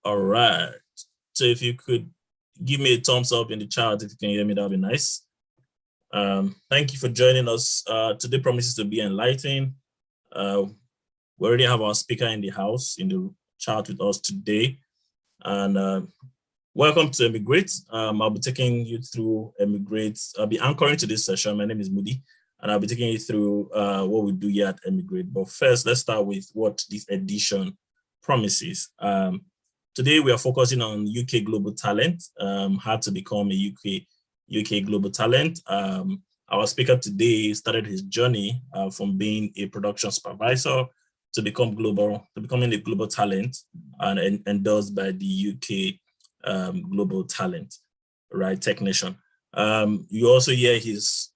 All right. So if you could give me a thumbs up in the chat if you can hear me, that'd be nice. Thank you for joining us. Today promises to be enlightening. We already have our speaker in the house in the chat with us today. And welcome to Emigrate. I'll be taking you through Emigrate. I'll be anchoring to this session. My name is Moody, and I'll be taking you through what we do here at Emigrate. But first, let's start with what this edition promises. Today, we are focusing on UK global talent, how to become a UK global talent. Our speaker today started his journey from being a production supervisor to becoming a global talent and endorsed by the UK global talent, right, technician. You also hear his,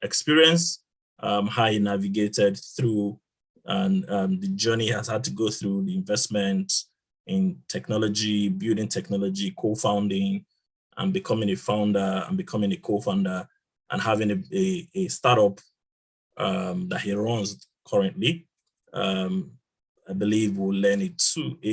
experience, how he navigated through and the journey he has had to go through, the investment in technology, building technology, co-founding, and becoming a founder and becoming a co-founder and having a startup that he runs currently. I believe we'll learn a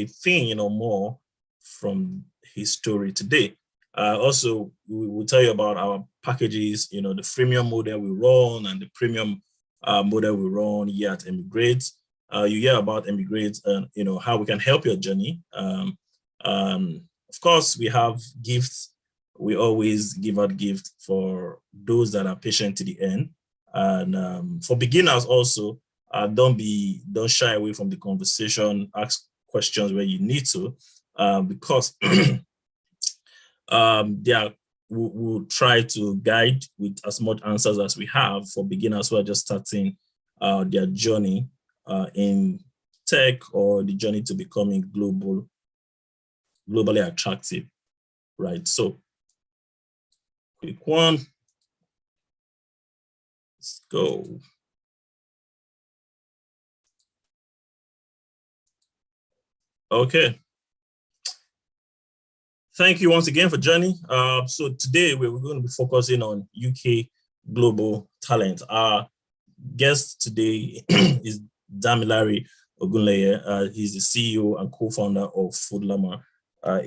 thing, more from his story today. Also, we will tell you about our packages, the freemium model we run and the premium model we run here at Emigrate. You hear about Emigrate and how we can help your journey. Of course, we have gifts. We always give out gifts for those that are patient to the end. And for beginners also, don't shy away from the conversation. Ask questions where you need to, because we'll try to guide with as much answers as we have for beginners who are just starting their journey in tech or the journey to becoming globally attractive, right? So, quick one. Let's go. Okay. Thank you once again for joining. So today we're going to be focusing on UK global talent. Our guest today is Damilare Ogunleye. He's the CEO and co-founder of Foodlama, a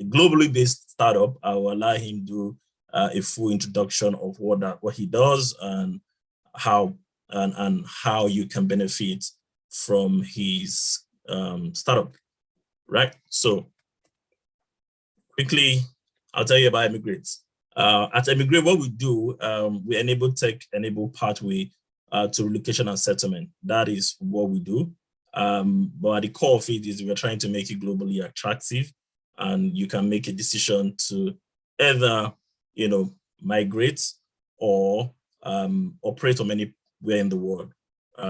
globally based startup. I will allow him to do a full introduction of what he does and how you can benefit from his startup, right? So quickly, I'll tell you about Emigrate. At Emigrate, what we do, we enable tech-enabled pathway to relocation and settlement. That is what we do. But at the core of it is we're trying to make it globally attractive, and you can make a decision to either, migrate or operate from anywhere in the world.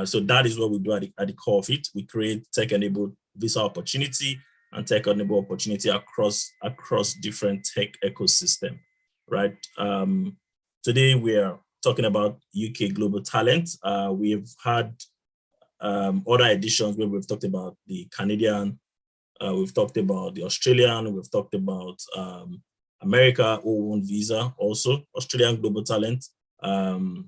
So that is what we do at the core of it. We create tech-enabled visa opportunity and tech-enabled opportunity across different tech ecosystem, right? Today we are talking about UK global talent. We've had other editions where we've talked about the Canadian, we've talked about the Australian, we've talked about America O1 visa, also Australian global talent, and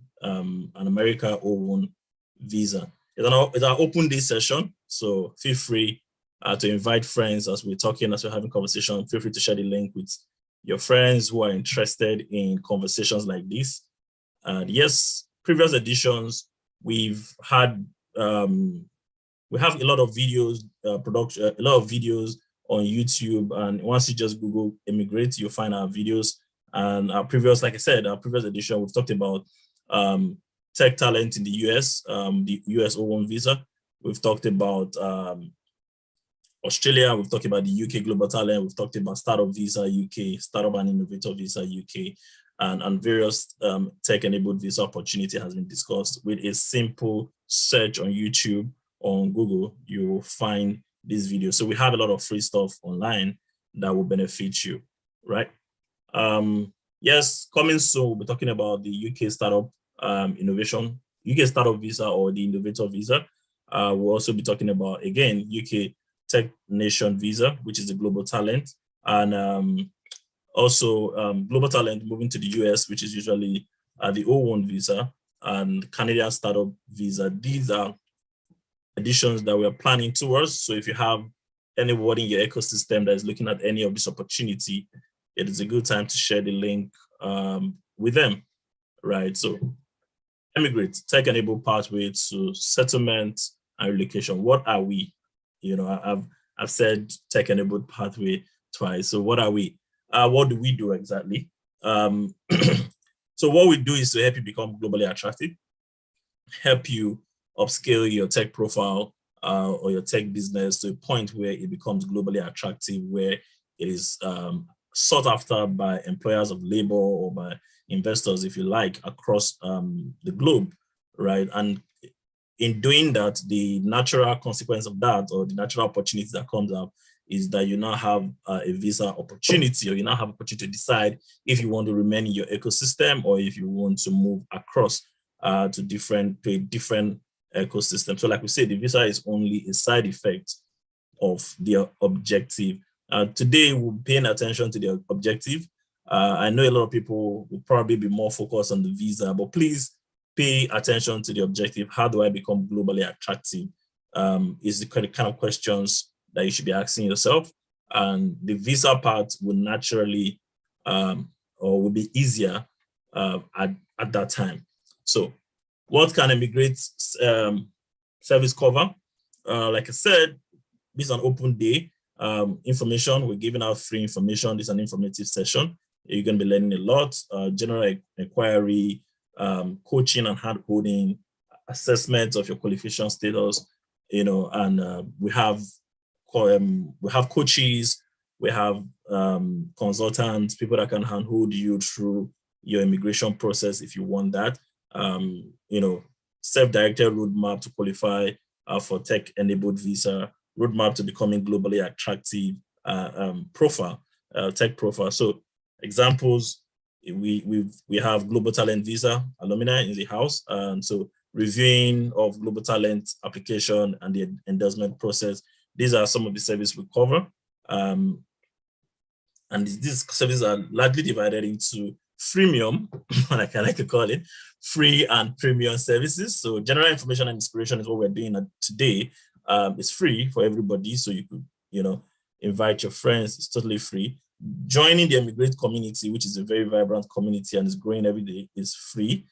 America O1 visa. It's an open day session, so feel free to invite friends as we're talking, as we're having conversation. Feel free to share the link with your friends who are interested in conversations like this. Yes, previous editions, we've had, we have a lot of videos, a lot of videos on YouTube. And once you just Google Emigrate, you'll find our videos. And our previous, like I said, our previous edition, we've talked about tech talent in the US, the US O1 visa. We've talked about Australia, we've talked about the UK global talent, we've talked about startup visa UK, startup and innovator visa UK, and various tech-enabled visa opportunity has been discussed. With a simple search on YouTube, on Google, you will find this video. So we have a lot of free stuff online that will benefit you, right? Yes, coming soon, we'll be talking about the UK startup innovation, UK startup visa or the innovator visa. We'll also be talking about, again, UK Tech Nation visa, which is the global talent, and also global talent moving to the US, which is usually the O1 visa, and Canadian startup visa. These are editions that we're planning towards. So if you have anybody in your ecosystem that is looking at any of this opportunity, it is a good time to share the link with them, right? So emigrate, tech-enabled pathway to settlement and relocation. What are we? You know, I've said tech-enabled pathway twice. So what are we? What do we do exactly? So what we do is to help you become globally attractive, help you upscale your tech profile or your tech business to a point where it becomes globally attractive, where it is sought after by employers of labor or by investors, if you like, across the globe, right? And in doing that, the natural consequence of that, or the natural opportunity that comes up, is that you now have a visa opportunity, or you now have opportunity to decide if you want to remain in your ecosystem or if you want to move across to a different ecosystem. So like we said, the visa is only a side effect of the objective. Today, we're paying attention to the objective. I know a lot of people will probably be more focused on the visa, but please pay attention to the objective. How do I become globally attractive? Is the kind of questions that you should be asking yourself. And the visa part will naturally or will be easier at that time. So what can Emigrate service cover? Like I said, this is an open day. Information, we're giving out free information. This is an informative session. You're going to be learning a lot. General inquiry, coaching and hand coding, assessment of your qualification status, you know, and we have coaches, we have consultants, people that can hand hold you through your immigration process if you want that. You know, self-directed roadmap to qualify for tech-enabled visa, roadmap to becoming globally attractive profile, tech profile. So examples, we have global talent visa alumni in the house. So reviewing of global talent application and the endorsement process. These are some of the services we cover. And these services are largely divided into freemium, like I like to call it, free and premium services. So general information and inspiration is what we're doing today. It's free for everybody. So you could, you know, invite your friends. It's totally free. Joining the Emigrate community, which is a very vibrant community and is growing every day, is free.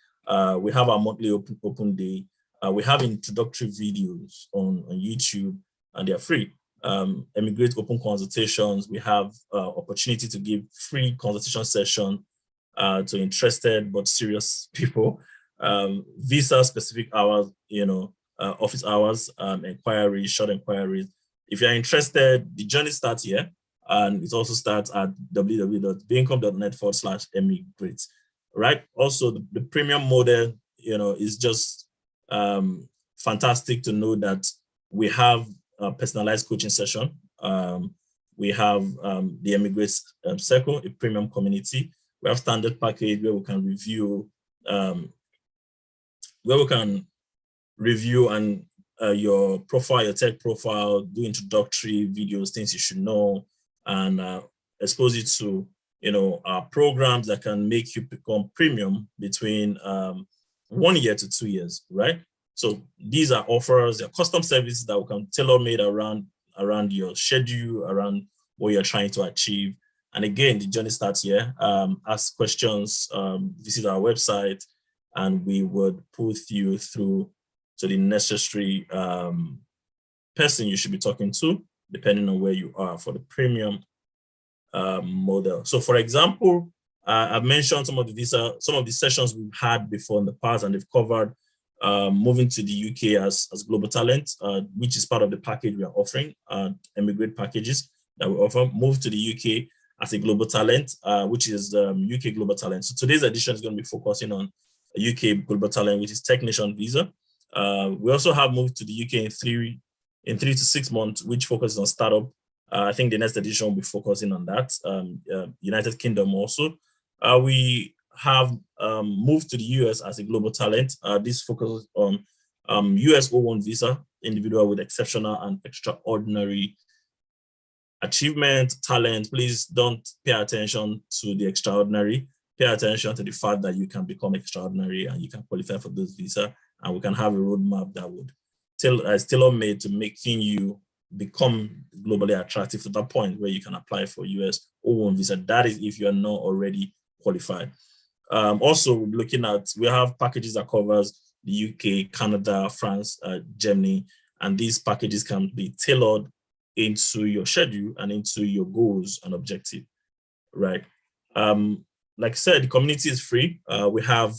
We have our monthly open day. We have introductory videos on YouTube, and they're free. Emigrate open consultations. We have opportunity to give free consultation session to interested but serious people. Visa specific hours, you know, office hours, inquiries, short inquiries. If you're interested, the journey starts here, and it also starts at www.baincom.net/emigrate. Right. Also, the premium model, you know, is just fantastic to know that we have a personalized coaching session. We have the Emigrate Circle, a premium community. We have standard package where we can review, and your profile, your tech profile, do introductory videos, things you should know, and expose you to, you know, programs that can make you become premium between 1 year to 2 years, right? So these are offers, they're custom services that we can tailor-made around your schedule, around what you're trying to achieve. And again, the journey starts here. Ask questions, visit our website, and we would put you through to the necessary person you should be talking to, depending on where you are for the premium model. So for example, I've mentioned some of the sessions we've had before in the past, and they've covered moving to the UK as global talent, which is part of the package we are offering, Emigrate packages that we offer. Move to the UK as a global talent, which is UK global talent. So today's edition is going to be focusing on UK global talent, which is Tech Nation visa. We also have moved to the UK in 3 to 6 months, which focuses on startup. I think the next edition will be focusing on that. United Kingdom also. We have moved to the US as a global talent. This focuses on US O1 visa, individual with exceptional and extraordinary achievement, talent. Please don't pay attention to the extraordinary. Pay attention to the fact that you can become extraordinary and you can qualify for this visa, and we can have a roadmap that would tailor-made to making you become globally attractive to that point where you can apply for US O1 visa. That is if you're not already qualified. Also, looking at, we have packages that covers the UK, Canada, France, Germany, and these packages can be tailored into your schedule and into your goals and objective, right? Like I said, the community is free. We have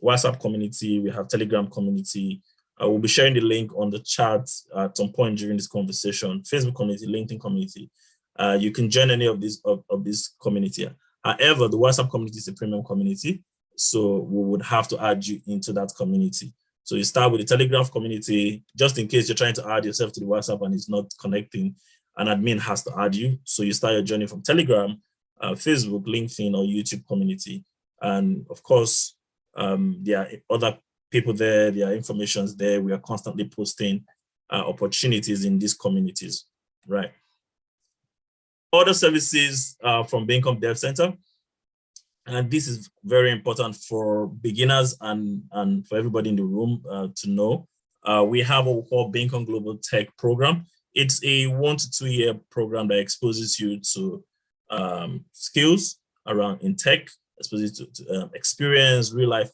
WhatsApp community, we have Telegram community. We'll be sharing the link on the chat at some point during this conversation. Facebook community, LinkedIn community. You can join any of this community. However, the WhatsApp community is a premium community, so we would have to add you into that community. So you start with the Telegram community, just in case you're trying to add yourself to the WhatsApp and it's not connecting, an admin has to add you. So you start your journey from Telegram, Facebook, LinkedIn, or YouTube community. And of course, there are other people there, there are informations there. We are constantly posting opportunities in these communities, right? Other services from Bincom Dev Center. And this is very important for beginners and for everybody in the room to know. We have what we call Bincom Global Tech Program. It's a 1 to 2 year program that exposes you to skills around in tech, exposes you to experience, real life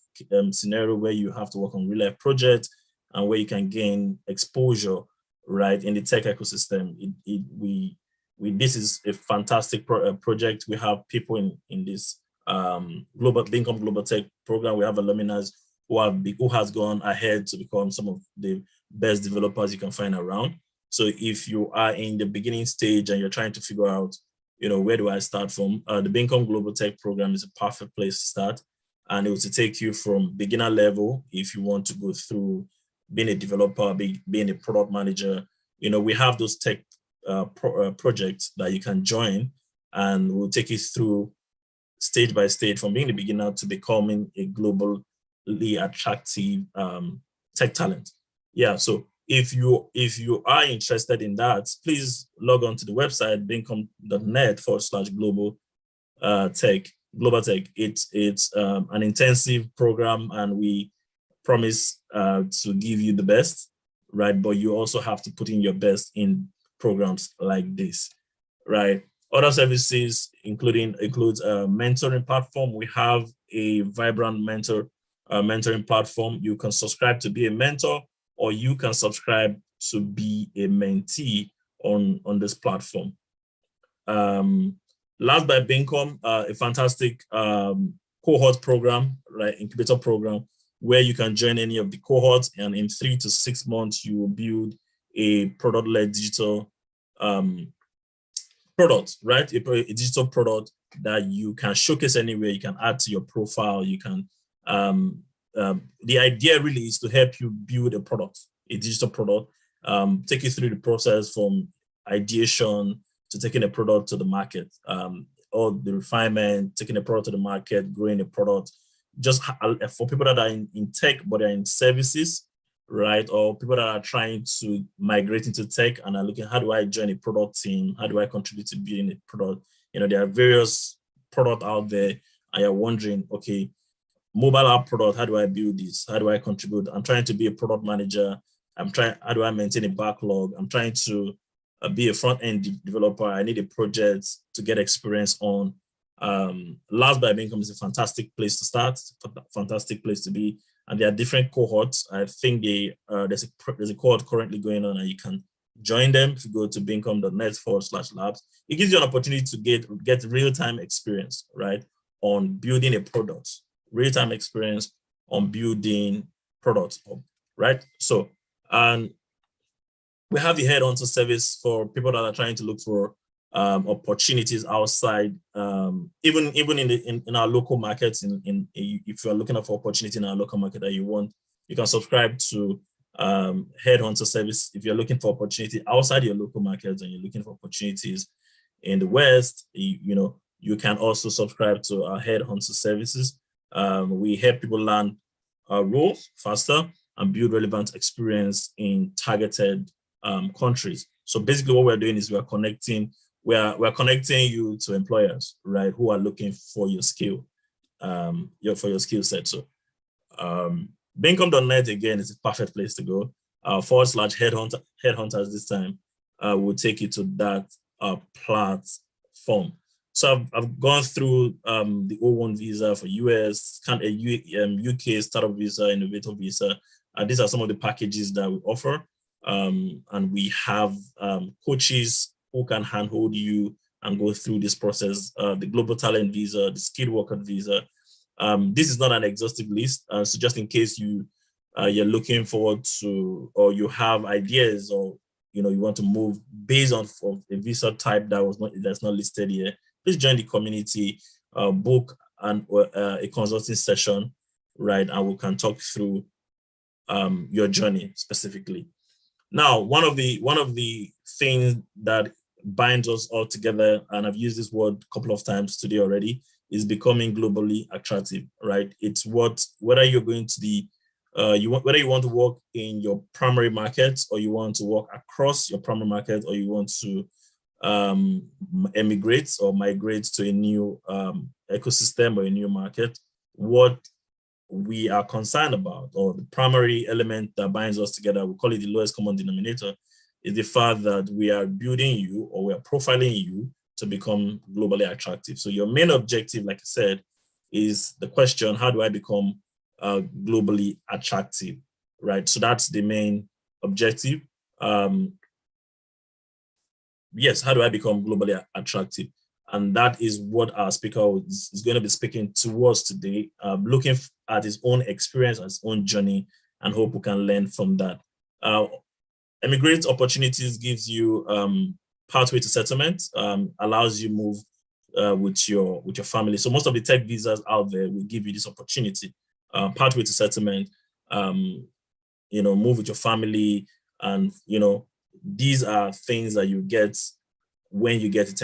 scenario where you have to work on real life projects and where you can gain exposure, right, in the tech ecosystem. This is a fantastic project. We have people in this Bincom Global Tech Program. We have alumni who has gone ahead to become some of the best developers you can find around. So if you are in the beginning stage and you're trying to figure out, where do I start from? The Bincom Global Tech Program is a perfect place to start, and it will take you from beginner level if you want to go through being a developer, being a product manager. We have those tech projects that you can join, and we'll take you through stage by stage from being a beginner to becoming a globally attractive tech talent. Yeah, so if you are interested in that, please log on to the website bincom.net/global tech. It's an intensive program, and we promise to give you the best, right? But you also have to put in your best in programs like this, right? Other services includes a mentoring platform. We have a vibrant mentoring platform. You can subscribe to be a mentor, or you can subscribe to be a mentee on this platform. Last by Bincom, a fantastic cohort program, right, incubator program, where you can join any of the cohorts, and in 3 to 6 months, you will build a product-led digital product, right? A digital product that you can showcase anywhere, you can add to your profile, you can, the idea really is to help you build a product, a digital product, take you through the process from ideation to taking a product to the market, or the refinement, taking a product to the market, growing a product, just for people that are in tech, but they're in services, right? Or people that are trying to migrate into tech and are looking, how do I join a product team? How do I contribute to building a product? There are various products out there, and you're wondering, okay, mobile app product, how do I build this? How do I contribute? I'm trying to be a product manager. How do I maintain a backlog? I'm trying to be a front-end developer. I need a project to get experience on. Last by Bincom is a fantastic place to start, fantastic place to be. And there are different cohorts. I think there's a cohort currently going on, and you can join them if you go to bincom.net/labs. It gives you an opportunity to get real-time experience, right, on building a product, real-time experience on building products, right? So, and we have the headhunter service for people that are trying to look for opportunities outside, even in our local markets. If you are looking for opportunity in our local market that you can subscribe to headhunter service. If you're looking for opportunity outside your local markets and you're looking for opportunities in the West, you can also subscribe to our headhunter services. We help people learn roles faster and build relevant experience in targeted countries. So basically what we're doing is we're connecting you to employers, right, who are looking for your skill, for your skill set. So Bincom.net, again, is a perfect place to go. /headhunters this time. will take you to that platform. So I've gone through the O1 visa for US, UK startup visa, innovator visa. These are some of the packages that we offer. And we have coaches who can handhold you and go through this process. The global talent visa, the skilled worker visa. This is not an exhaustive list. So just in case you're looking forward to, or you have ideas, or you want to move based on a visa type that's not listed here, please join the community, book a consulting session, right? And we can talk through your journey specifically. Now, one of the things that binds us all together, and I've used this word a couple of times today already, is becoming globally attractive, right? It's whether you're going to whether you want to work in your primary market, or you want to work across your primary market, or you want to emigrate or migrate to a new ecosystem or a new market, what we are concerned about, or the primary element that binds us together, we call it the lowest common denominator, is the fact that we are building you, or we are profiling you to become globally attractive. So your main objective, like I said, is the question, how do I become globally attractive, right? So that's the main objective. Yes, how do I become globally attractive? And that is what our speaker is going to be speaking to us today, looking at his own experience, his own journey, and hope we can learn from that. Emigrate Opportunities gives you pathway to settlement, allows you move with your family. So most of the tech visas out there will give you this opportunity, pathway to settlement, move with your family, and these are things that you get when you get a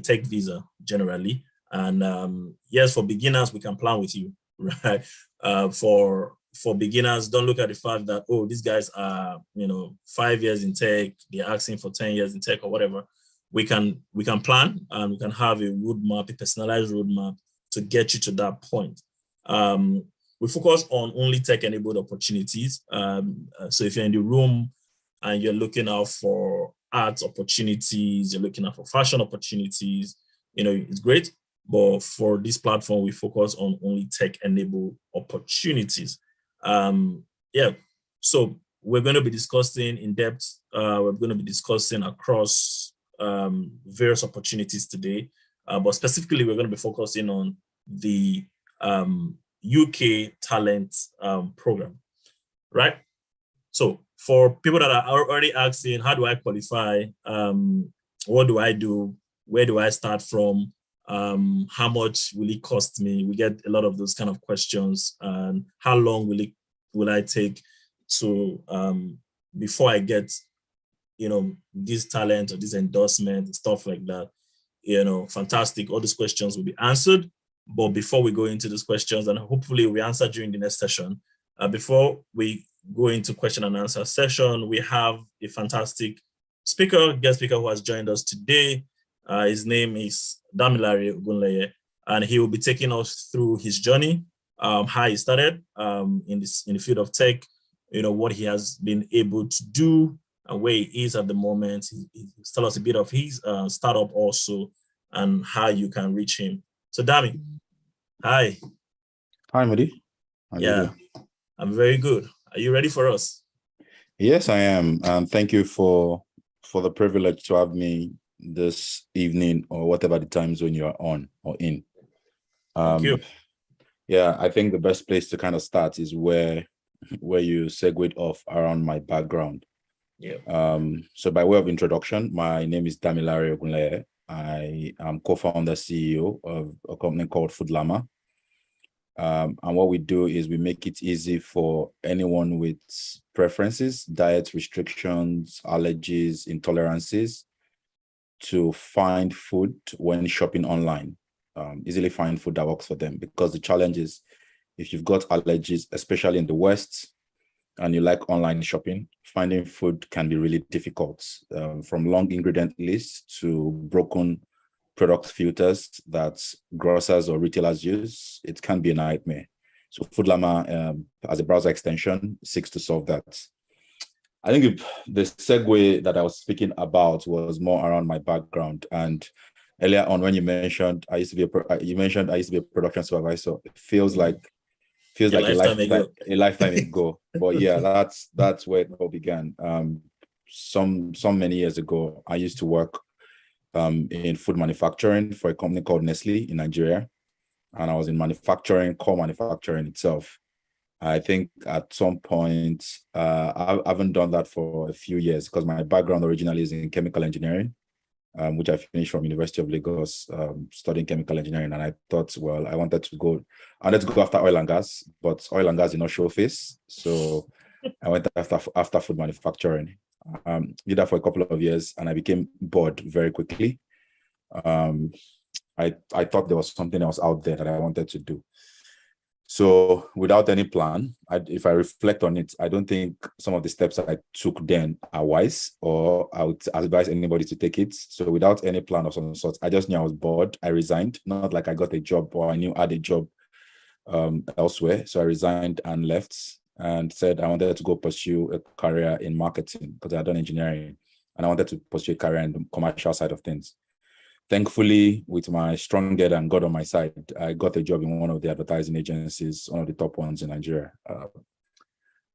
tech visa generally. And yes, for beginners, we can plan with you, right? For beginners, don't look at the fact that, oh, these guys are 5 years in tech, they're asking for 10 years in tech or whatever. We can plan, and we can have a roadmap, a personalized roadmap to get you to that point. We focus on only tech-enabled opportunities. So if you're in the room and you're looking out for arts opportunities, you're looking out for fashion opportunities, it's great. But for this platform, we focus on only tech-enabled opportunities. So we're going to be discussing in depth. We're going to be discussing across various opportunities today. But specifically, we're going to be focusing on the UK talent program, right? So for people that are already asking, how do I qualify? What do I do? Where do I start from? How much will it cost me? We get a lot of those kind of questions. And how long will I take to before I get this talent or this endorsement and stuff like that? Fantastic. All these questions will be answered. But before we go into these questions, and hopefully we answer during the next session, before we go into question and answer session, we have a fantastic guest speaker who has joined us today. His name is Damilare, and he will be taking us through his journey, how he started in the field of tech, what he has been able to do, and where he is at the moment. He'll tell us a bit of his startup also, and how you can reach him. So Dami, hi. Hi, Modi. Yeah, I'm very good. Are you ready for us? Yes, I am. Thank you for the privilege to have me this evening, or whatever the time zone you are on or in. Thank you. Yeah, I think the best place to kind of start is where you segued off around my background. Yeah. So by way of introduction, my name is Damilare. I am co-founder CEO of a company called Foodlama. And what we do is we make it easy for anyone with preferences, diet restrictions, allergies, intolerances, to find food when shopping online, easily find food that works for them. Because the challenge is, if you've got allergies, especially in the West, and you like online shopping, finding food can be really difficult, from long ingredient lists to broken product filters that grocers or retailers use. It can be a nightmare. So Foodlama, as a browser extension, seeks to solve that. I think the segue that I was speaking about was more around my background. And earlier on, when you mentioned I used to be a production supervisor, it feels like A lifetime ago. a lifetime ago. But yeah, that's where it all began. Some many years ago, I used to work in food manufacturing for a company called Nestle in Nigeria, and I was in core manufacturing itself. I think at some point, I haven't done that for a few years because my background originally is in chemical engineering, which I finished from University of Lagos, studying chemical engineering. And I thought, well, I wanted to go after oil and gas, but oil and gas did not show face. So I went after food manufacturing. Did that for a couple of years, and I became bored very quickly. I thought there was something else out there that I wanted to do. So without any plan, if I reflect on it, I don't think some of the steps I took then are wise, or I would advise anybody to take it. So without any plan of some sort, I just knew I was bored. I resigned, not like I got a job or I knew I had a job elsewhere. So I resigned and left and said I wanted to go pursue a career in marketing because I had done engineering and I wanted to pursue a career in the commercial side of things. Thankfully, with my strong head and God on my side, I got a job in one of the advertising agencies, one of the top ones in Nigeria.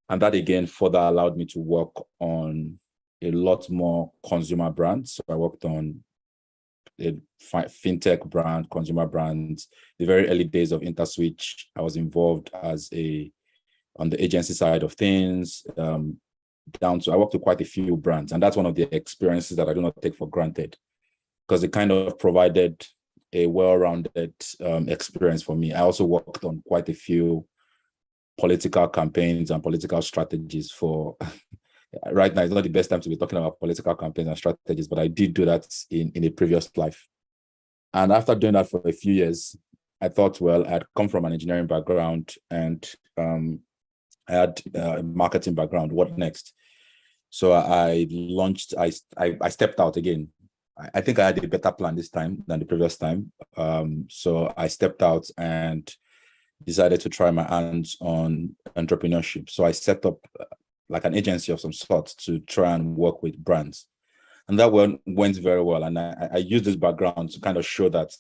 And that again further allowed me to work on a lot more consumer brands. So I worked on a fintech brand, consumer brands. The very early days of InterSwitch, I was involved on the agency side of things, down to I worked with quite a few brands. And that's one of the experiences that I do not take for granted, because it kind of provided a well-rounded experience for me. I also worked on quite a few political campaigns and political strategies for, right now, it's not the best time to be talking about political campaigns and strategies, but I did do that in a previous life. And after doing that for a few years, I thought, well, I'd come from an engineering background and I had a marketing background. What next? So I stepped out again. I think I had a better plan this time than the previous time. So I stepped out and decided to try my hands on entrepreneurship. So I set up like an agency of some sort to try and work with brands. And that went very well. And I used this background to kind of show that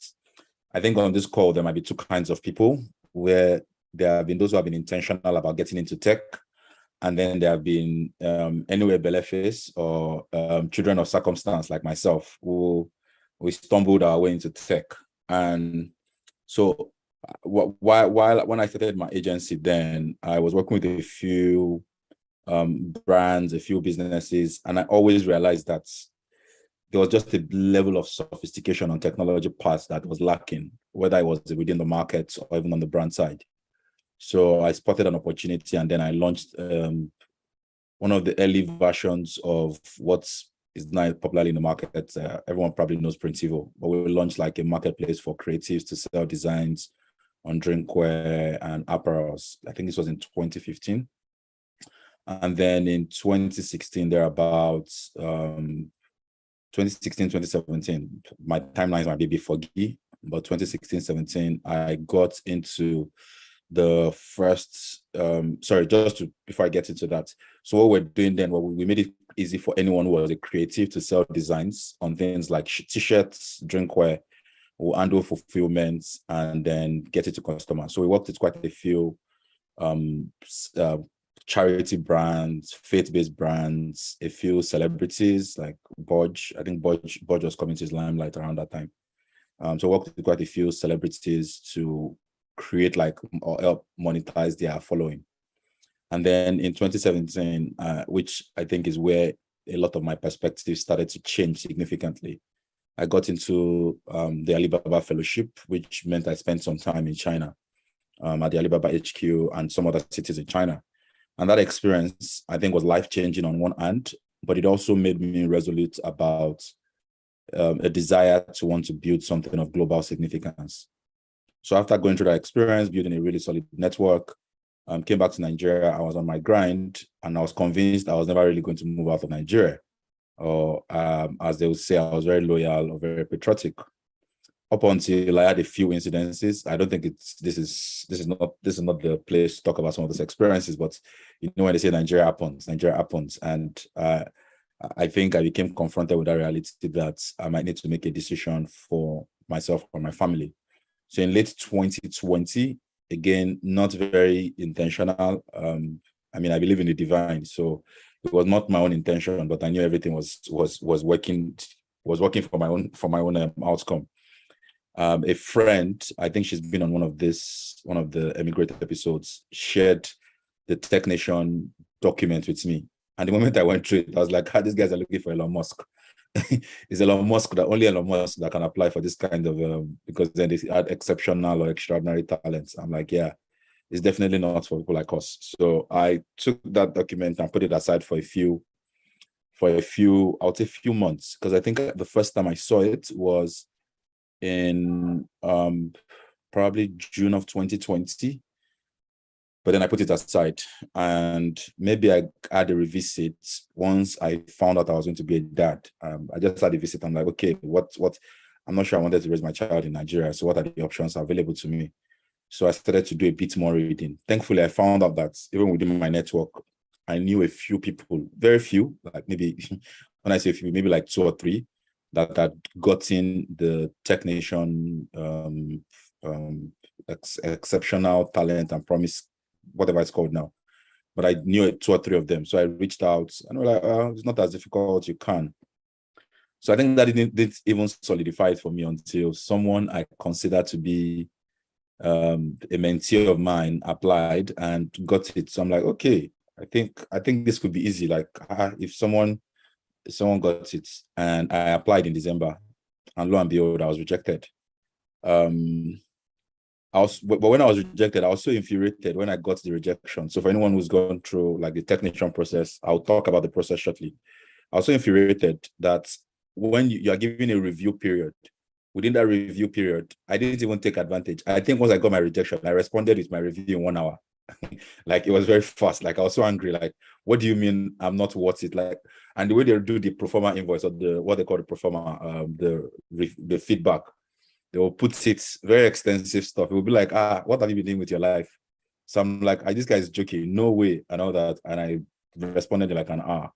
I think on this call, there might be two kinds of people, where there have been those who have been intentional about getting into tech. And then there have been anyway beleface or children of circumstance like myself who we stumbled our way into tech. And so while when I started my agency, then I was working with a few brands, a few businesses, and I always realized that there was just a level of sophistication on technology parts that was lacking, whether it was within the market or even on the brand side. So I spotted an opportunity, and then I launched one of the early versions of what is now popularly in the market. Everyone probably knows Printivo, but we launched like a marketplace for creatives to sell designs on drinkware and apparels. I think this was in 2015. And then in 2016, thereabouts, 2016, 2017, my timelines might be a bit foggy, but 2016, 17, I got into the first, before I get into that. So what we're doing then, we made it easy for anyone who was a creative to sell designs on things like t-shirts, drinkware, we'll handle fulfillment and then get it to customers. So we worked with quite a few charity brands, faith-based brands, a few celebrities like Bodge. I think Bodge was coming to his limelight around that time. So worked with quite a few celebrities to create or help monetize their following. And then in 2017, which I think is where a lot of my perspective started to change significantly, I got into the Alibaba Fellowship, which meant I spent some time in China at the Alibaba HQ and some other cities in China. And that experience, I think, was life-changing on one hand, but it also made me resolute about a desire to want to build something of global significance. So after going through that experience, building a really solid network, came back to Nigeria, I was on my grind, and I was convinced I was never really going to move out of Nigeria. Or as they would say, I was very loyal or very patriotic. up until I had a few incidences. I don't think this is not the place to talk about some of those experiences, but when they say Nigeria happens, and I think I became confronted with that reality that I might need to make a decision for myself or my family. So in late 2020, again, not very intentional. I believe in the divine, so it was not my own intention, but I knew everything was working for my own outcome. A friend, I think she's been on one of the Emigrate episodes, shared the Technation document with me. And the moment I went through it, I was like, these guys are looking for Elon Musk. It's Elon Musk, only Elon Musk that can apply for this kind of, because then they had exceptional or extraordinary talents. I'm like, yeah, it's definitely not for people like us. So I took that document and put it aside for a few, I'll say few months, because I think the first time I saw it was in probably June of 2020. But then I put it aside, and maybe I had a revisit once I found out I was going to be a dad. I just had a visit. I'm like, okay, what? I'm not sure I wanted to raise my child in Nigeria. So what are the options available to me? So I started to do a bit more reading. Thankfully, I found out that even within my network, I knew a few people, very few, like maybe, when I say few, maybe like 2 or 3, that had gotten the Technation exceptional talent and promise, whatever it's called now. But I knew 2 or 3 of them. So I reached out and we're like, it's not as difficult, you can. So I think that didn't even solidify it for me until someone I consider to be a mentee of mine applied and got it. So I'm like, okay, I think this could be easy. Like if someone got it, and I applied in December, and lo and behold, I was rejected. But when I was rejected, I was so infuriated when I got the rejection. So for anyone who's gone through like the Technation process, I'll talk about the process shortly. I was so infuriated that when you are given a review period, within that review period, I didn't even take advantage. I think once I got my rejection, I responded with my review in 1 hour. Like it was very fast. Like I was so angry. Like, what do you mean I'm not worth it? Like, and the way they do the pro forma invoice, or what they call the pro forma, the feedback, they will put it very extensive stuff. It will be like, what have you been doing with your life? So I'm like, this guy is joking. No way, and all that. And I responded in like an hour.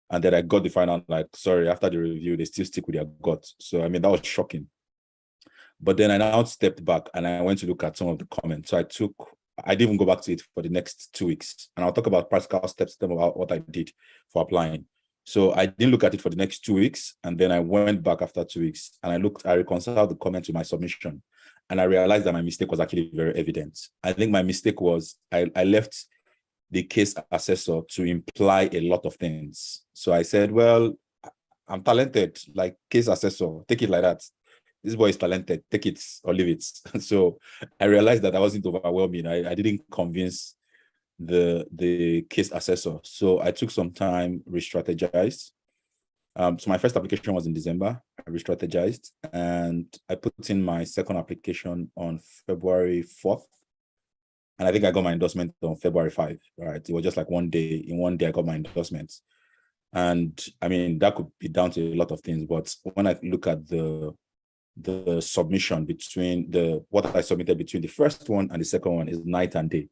And then I got the final, like, sorry, after the review, they still stick with their gut. So, that was shocking. But then I now stepped back and I went to look at some of the comments. So I didn't even go back to it for the next 2 weeks. And I'll talk about practical steps about what I did for applying. So I didn't look at it for the next 2 weeks. And then I went back after 2 weeks and I reconciled the comments with my submission. And I realized that my mistake was actually very evident. I think my mistake was I left the case assessor to imply a lot of things. So I said, well, I'm talented, like case assessor, take it like that. This boy is talented, take it or leave it. So I realized that I wasn't overwhelming. I didn't convince the case assessor. So I took some time, re-strategized. So my first application was in December. I re-strategized and I put in my second application on February 4th. And I think I got my endorsement on February 5, right? It was just like 1 day. In 1 day, I got my endorsement. And that could be down to a lot of things. But when I look at the submission between what I submitted between the first one and the second one is night and day.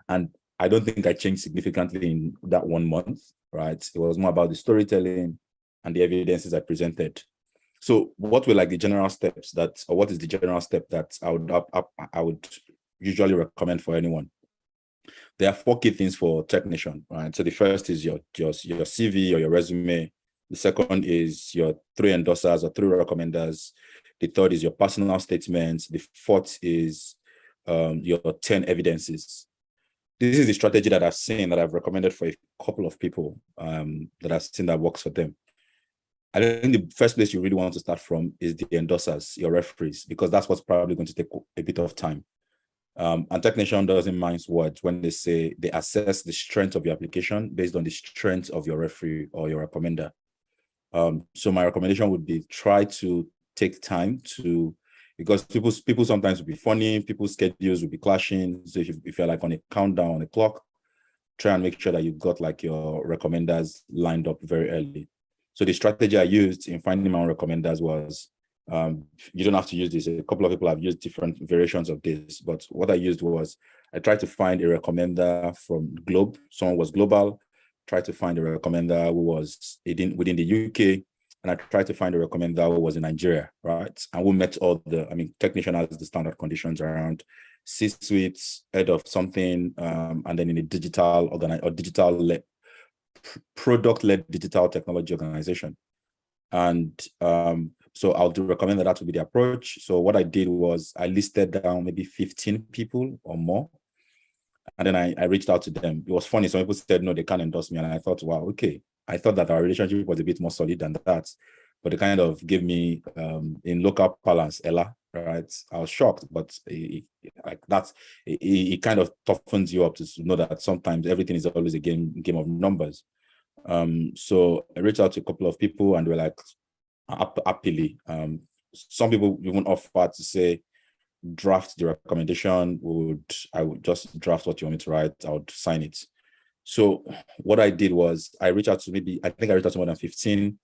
And I don't think I changed significantly in that 1 month, right? It was more about the storytelling and the evidences I presented. So what were like the general steps what is the general step that I would usually recommend for anyone? There are 4 key things for Technation, right? So the first is your CV or your resume. The second is your 3 endorsers or 3 recommenders. The third is your personal statements. The fourth is your 10 evidences. This is the strategy that I've seen, that I've recommended for a couple of people that I've seen that works for them. I think the first place you really want to start from is the endorsers, your referees, because that's what's probably going to take a bit of time. And Technation doesn't mind words when they say they assess the strength of your application based on the strength of your referee or your recommender. So my recommendation would be try to take time because people sometimes will be funny, people's schedules will be clashing. So if you're like on a countdown on the clock, try and make sure that you've got like your recommenders lined up very early. So the strategy I used in finding my own recommenders was You don't have to use this. A couple of people have used different variations of this, but what I used was I tried to find a recommender from Globe. Someone was global. Tried to find a recommender who was within the UK, and I tried to find a recommender who was in Nigeria, right? And we met all technician has the standard conditions around C-suites, head of something, and then in a digital product-led digital technology organization. And so I would recommend that would be the approach. So what I did was I listed down maybe 15 people or more. And then I reached out to them. It was funny. Some people said, no, they can't endorse me. And I thought, wow, okay. I thought that our relationship was a bit more solid than that. But it kind of gave me, in local parlance, Ella, right? I was shocked, but it kind of toughens you up to know that sometimes everything is always a game of numbers. So I reached out to a couple of people and they were like, happily. Some people even offered to say, draft the recommendation. I would just draft what you want me to write. I would sign it. So what I did was I reached out to more than 15,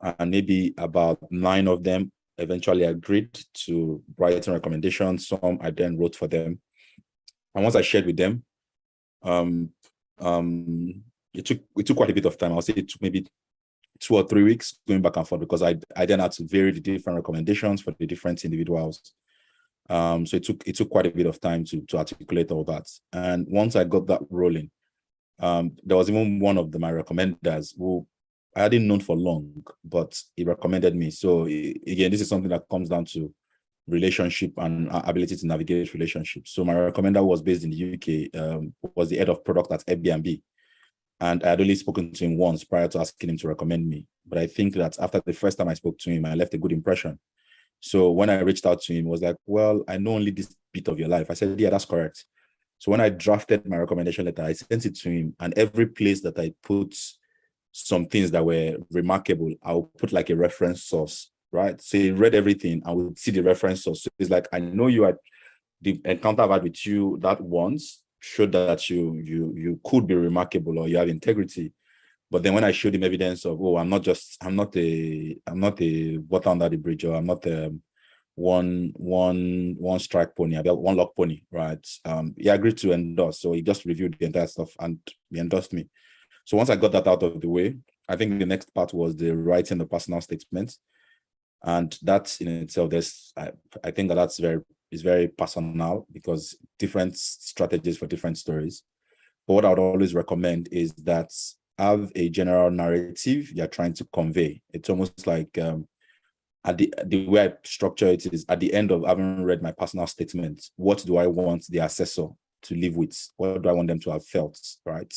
and maybe about 9 of them eventually agreed to writing recommendations. Some I then wrote for them. And once I shared with them, it took quite a bit of time. I'll say it took maybe 2 or 3 weeks going back and forth, because I then had to vary the different recommendations for the different individuals. So it took quite a bit of time to articulate all that. And once I got that rolling, there was even one of my recommenders who I hadn't known for long, but he recommended me. So again, this is something that comes down to relationship and ability to navigate relationships. So my recommender was based in the UK, was the head of product at Airbnb. And I had only spoken to him once prior to asking him to recommend me. But I think that after the first time I spoke to him, I left a good impression. So when I reached out to him, he was like, well, I know only this bit of your life. I said, yeah, that's correct. So when I drafted my recommendation letter, I sent it to him, and every place that I put some things that were remarkable, I'll put like a reference source, right? So he read everything and would see the reference source. So it's like, I know you had the encounter I've had with you that once showed that you could be remarkable or you have integrity. But then when I showed him evidence of, oh, I'm not a water under the bridge, or I'm not a one strike pony, I've got one lock pony, right? He agreed to endorse. So he just reviewed the entire stuff and he endorsed me. So once I got that out of the way, I think the next part was the writing the personal statement. And that in itself, I think that's very personal, because different strategies for different stories. But what I would always recommend is that have a general narrative you're trying to convey. It's almost like at the way I structure it is, at the end of having read my personal statement, what do I want the assessor to live with? What do I want them to have felt, right?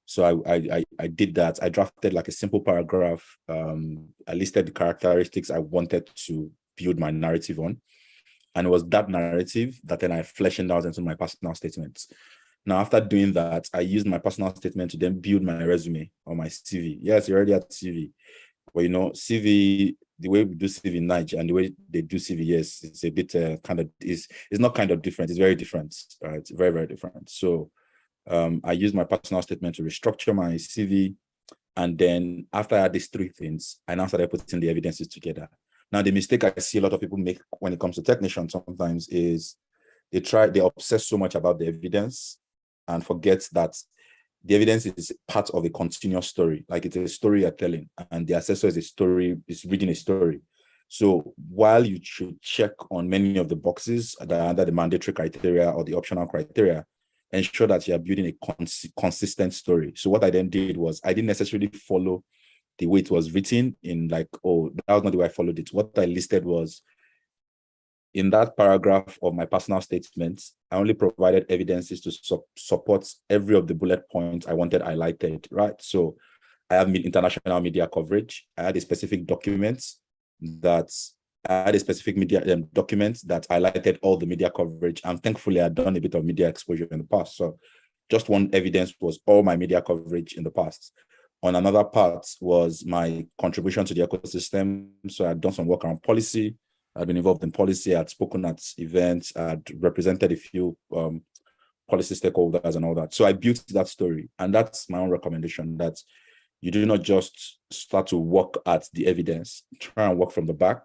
So I did that. I drafted like a simple paragraph. I listed the characteristics I wanted to build my narrative on. And it was that narrative that then I fleshed out into my personal statements. Now, after doing that, I used my personal statement to then build my resume or my CV. Yes, you already had CV. But CV, the way we do CV in Nigeria and the way they do CV, yes, it's a bit it's not kind of different. It's very different, right? Very, very different. So I used my personal statement to restructure my CV. And then after I had these 3 things, I now started putting the evidences together. Now, the mistake I see a lot of people make when it comes to technicians sometimes is they obsess so much about the evidence and forget that the evidence is part of a continuous story. Like, it's a story you're telling, and the assessor is reading a story. So while you should check on many of the boxes that are under the mandatory criteria or the optional criteria, ensure that you are building a consistent story. So what I then did was, I didn't necessarily follow the way it was written in like, oh, that was not the way I followed it. What I listed was, in that paragraph of my personal statement, I only provided evidences to support every of the bullet points I wanted highlighted, right? So I have international media coverage. I had a specific document that highlighted all the media coverage. And thankfully, I'd done a bit of media exposure in the past. So just one evidence was all my media coverage in the past. On another part was my contribution to the ecosystem. So I'd done some work around policy. I'd been involved in policy. I'd spoken at events. I'd represented a few policy stakeholders and all that. So I built that story. And that's my own recommendation, that you do not just start to work at the evidence, try and work from the back.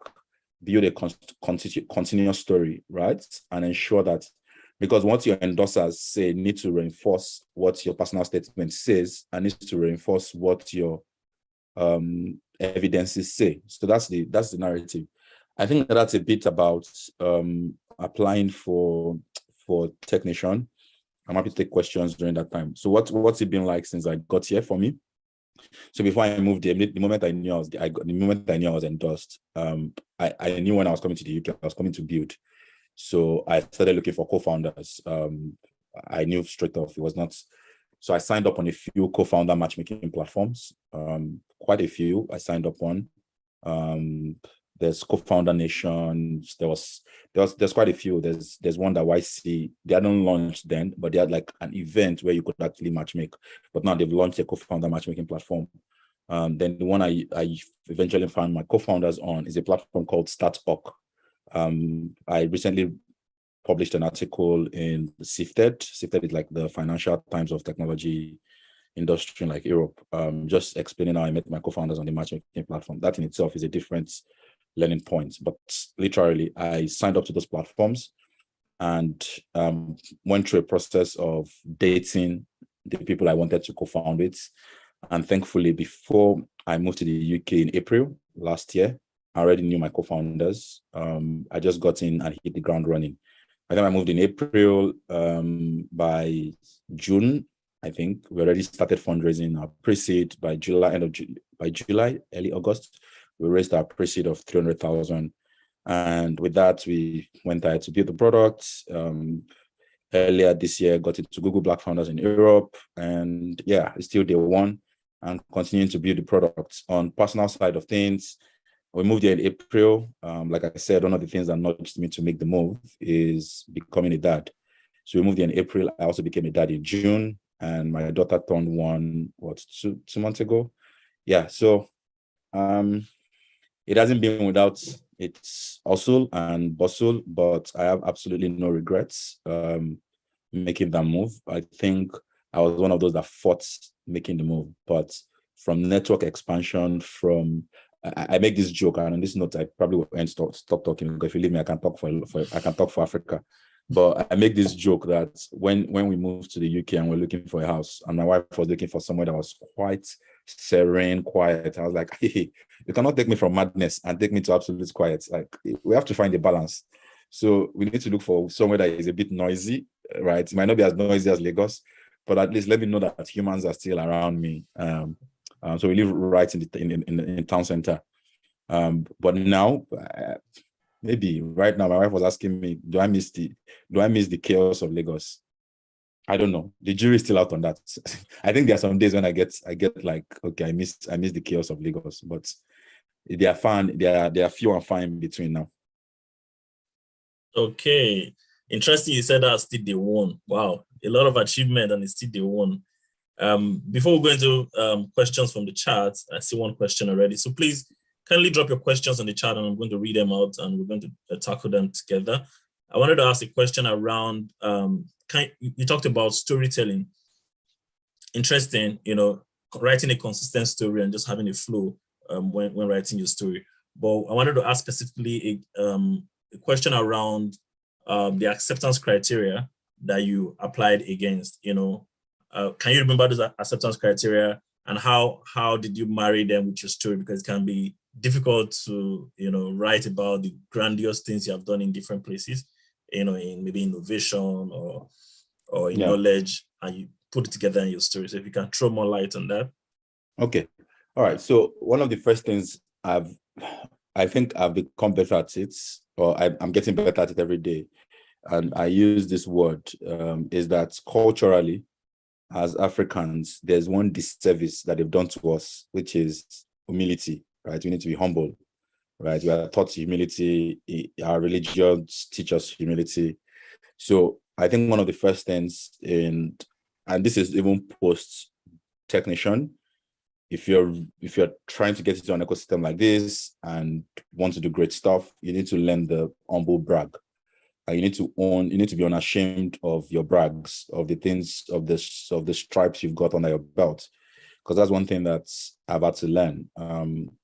build a continuous story, right? And ensure that, because once your endorsers say need to reinforce what your personal statement says and needs to reinforce what your evidences say. So that's the narrative. I think that's a bit about applying for technician. I'm happy to take questions during that time. So what's it been like since I got here for me? So before I moved here, the moment I knew I was endorsed, I knew when I was coming to the UK, I was coming to build. So I started looking for co-founders. I knew straight off it was not. So I signed up on a few co-founder matchmaking platforms. Quite a few I signed up on. There's Co-Founder Nations. There's quite a few. There's one that YC, they hadn't launched then, but they had like an event where you could actually matchmake. But now they've launched a co-founder matchmaking platform. Then the one I eventually found my co-founders on is a platform called StartUp. I recently published an article in Sifted. Sifted is like the Financial Times of technology industry in like Europe, just explaining how I met my co-founders on the matchmaking platform. That in itself is a different learning point, but literally I signed up to those platforms and went through a process of dating the people I wanted to co-found with. And thankfully, before I moved to the UK in April last year, I already knew my co-founders. I just got in and hit the ground running. By the time I moved in April, by June, I think we already started fundraising our pre-seed by July, early August. We raised our pre-seed of 300,000. And with that, we went ahead to build the product. Earlier this year, got into Google Black Founders in Europe. And yeah, it's still day one and continuing to build the product. On personal side of things, we moved here in April. Like I said, one of the things that nudged me to make the move is becoming a dad. So we moved here in April. I also became a dad in June. And my daughter turned one, two months ago? Yeah, so it hasn't been without its hustle and bustle, but I have absolutely no regrets making that move. I think I was one of those that fought making the move, but from network expansion, I make this joke, and on this note, I probably will end stop talking, because if you leave me, I can talk for Africa. But I make this joke that when we moved to the UK and we're looking for a house, and my wife was looking for somewhere that was quite serene, quiet, I was like, hey, you cannot take me from madness and take me to absolute quiet. Like, we have to find a balance. So we need to look for somewhere that is a bit noisy, right? It might not be as noisy as Lagos, but at least let me know that humans are still around me. So we live right in the town center. But now, maybe right now, my wife was asking me, do I miss the chaos of Lagos? I don't know. The jury is still out on that. I think there are some days when I get like, okay, I miss the chaos of Lagos, but they are fun. They are few and far in between now. Okay, interesting. You said that still day one. Wow, a lot of achievement, and it's still day one. Before we go into questions from the chat, I see one question already. So please kindly drop your questions on the chat, and I'm going to read them out, and we're going to tackle them together. I wanted to ask a question around, you talked about storytelling. Interesting, writing a consistent story and just having a flow when writing your story. But I wanted to ask specifically a question around the acceptance criteria that you applied against. Can you remember those acceptance criteria, and how did you marry them with your story? Because it can be difficult to write about the grandiose things you have done in different places, in maybe innovation or in knowledge, and you put it together in your story. So if you can throw more light on that. Okay. All right. So one of the first things I think I've become better at it, or I'm getting better at it every day, and I use this word, is that culturally, as Africans, there's one disservice that they've done to us, which is humility, right? We need to be humble, right? We are taught humility. Our religions teach us humility. So I think one of the first things and this is even post technician, if you're trying to get into an ecosystem like this and want to do great stuff, you need to learn the humble brag. You need to be unashamed of your brags, of the things, of the stripes you've got under your belt, because that's one thing that I've had to learn.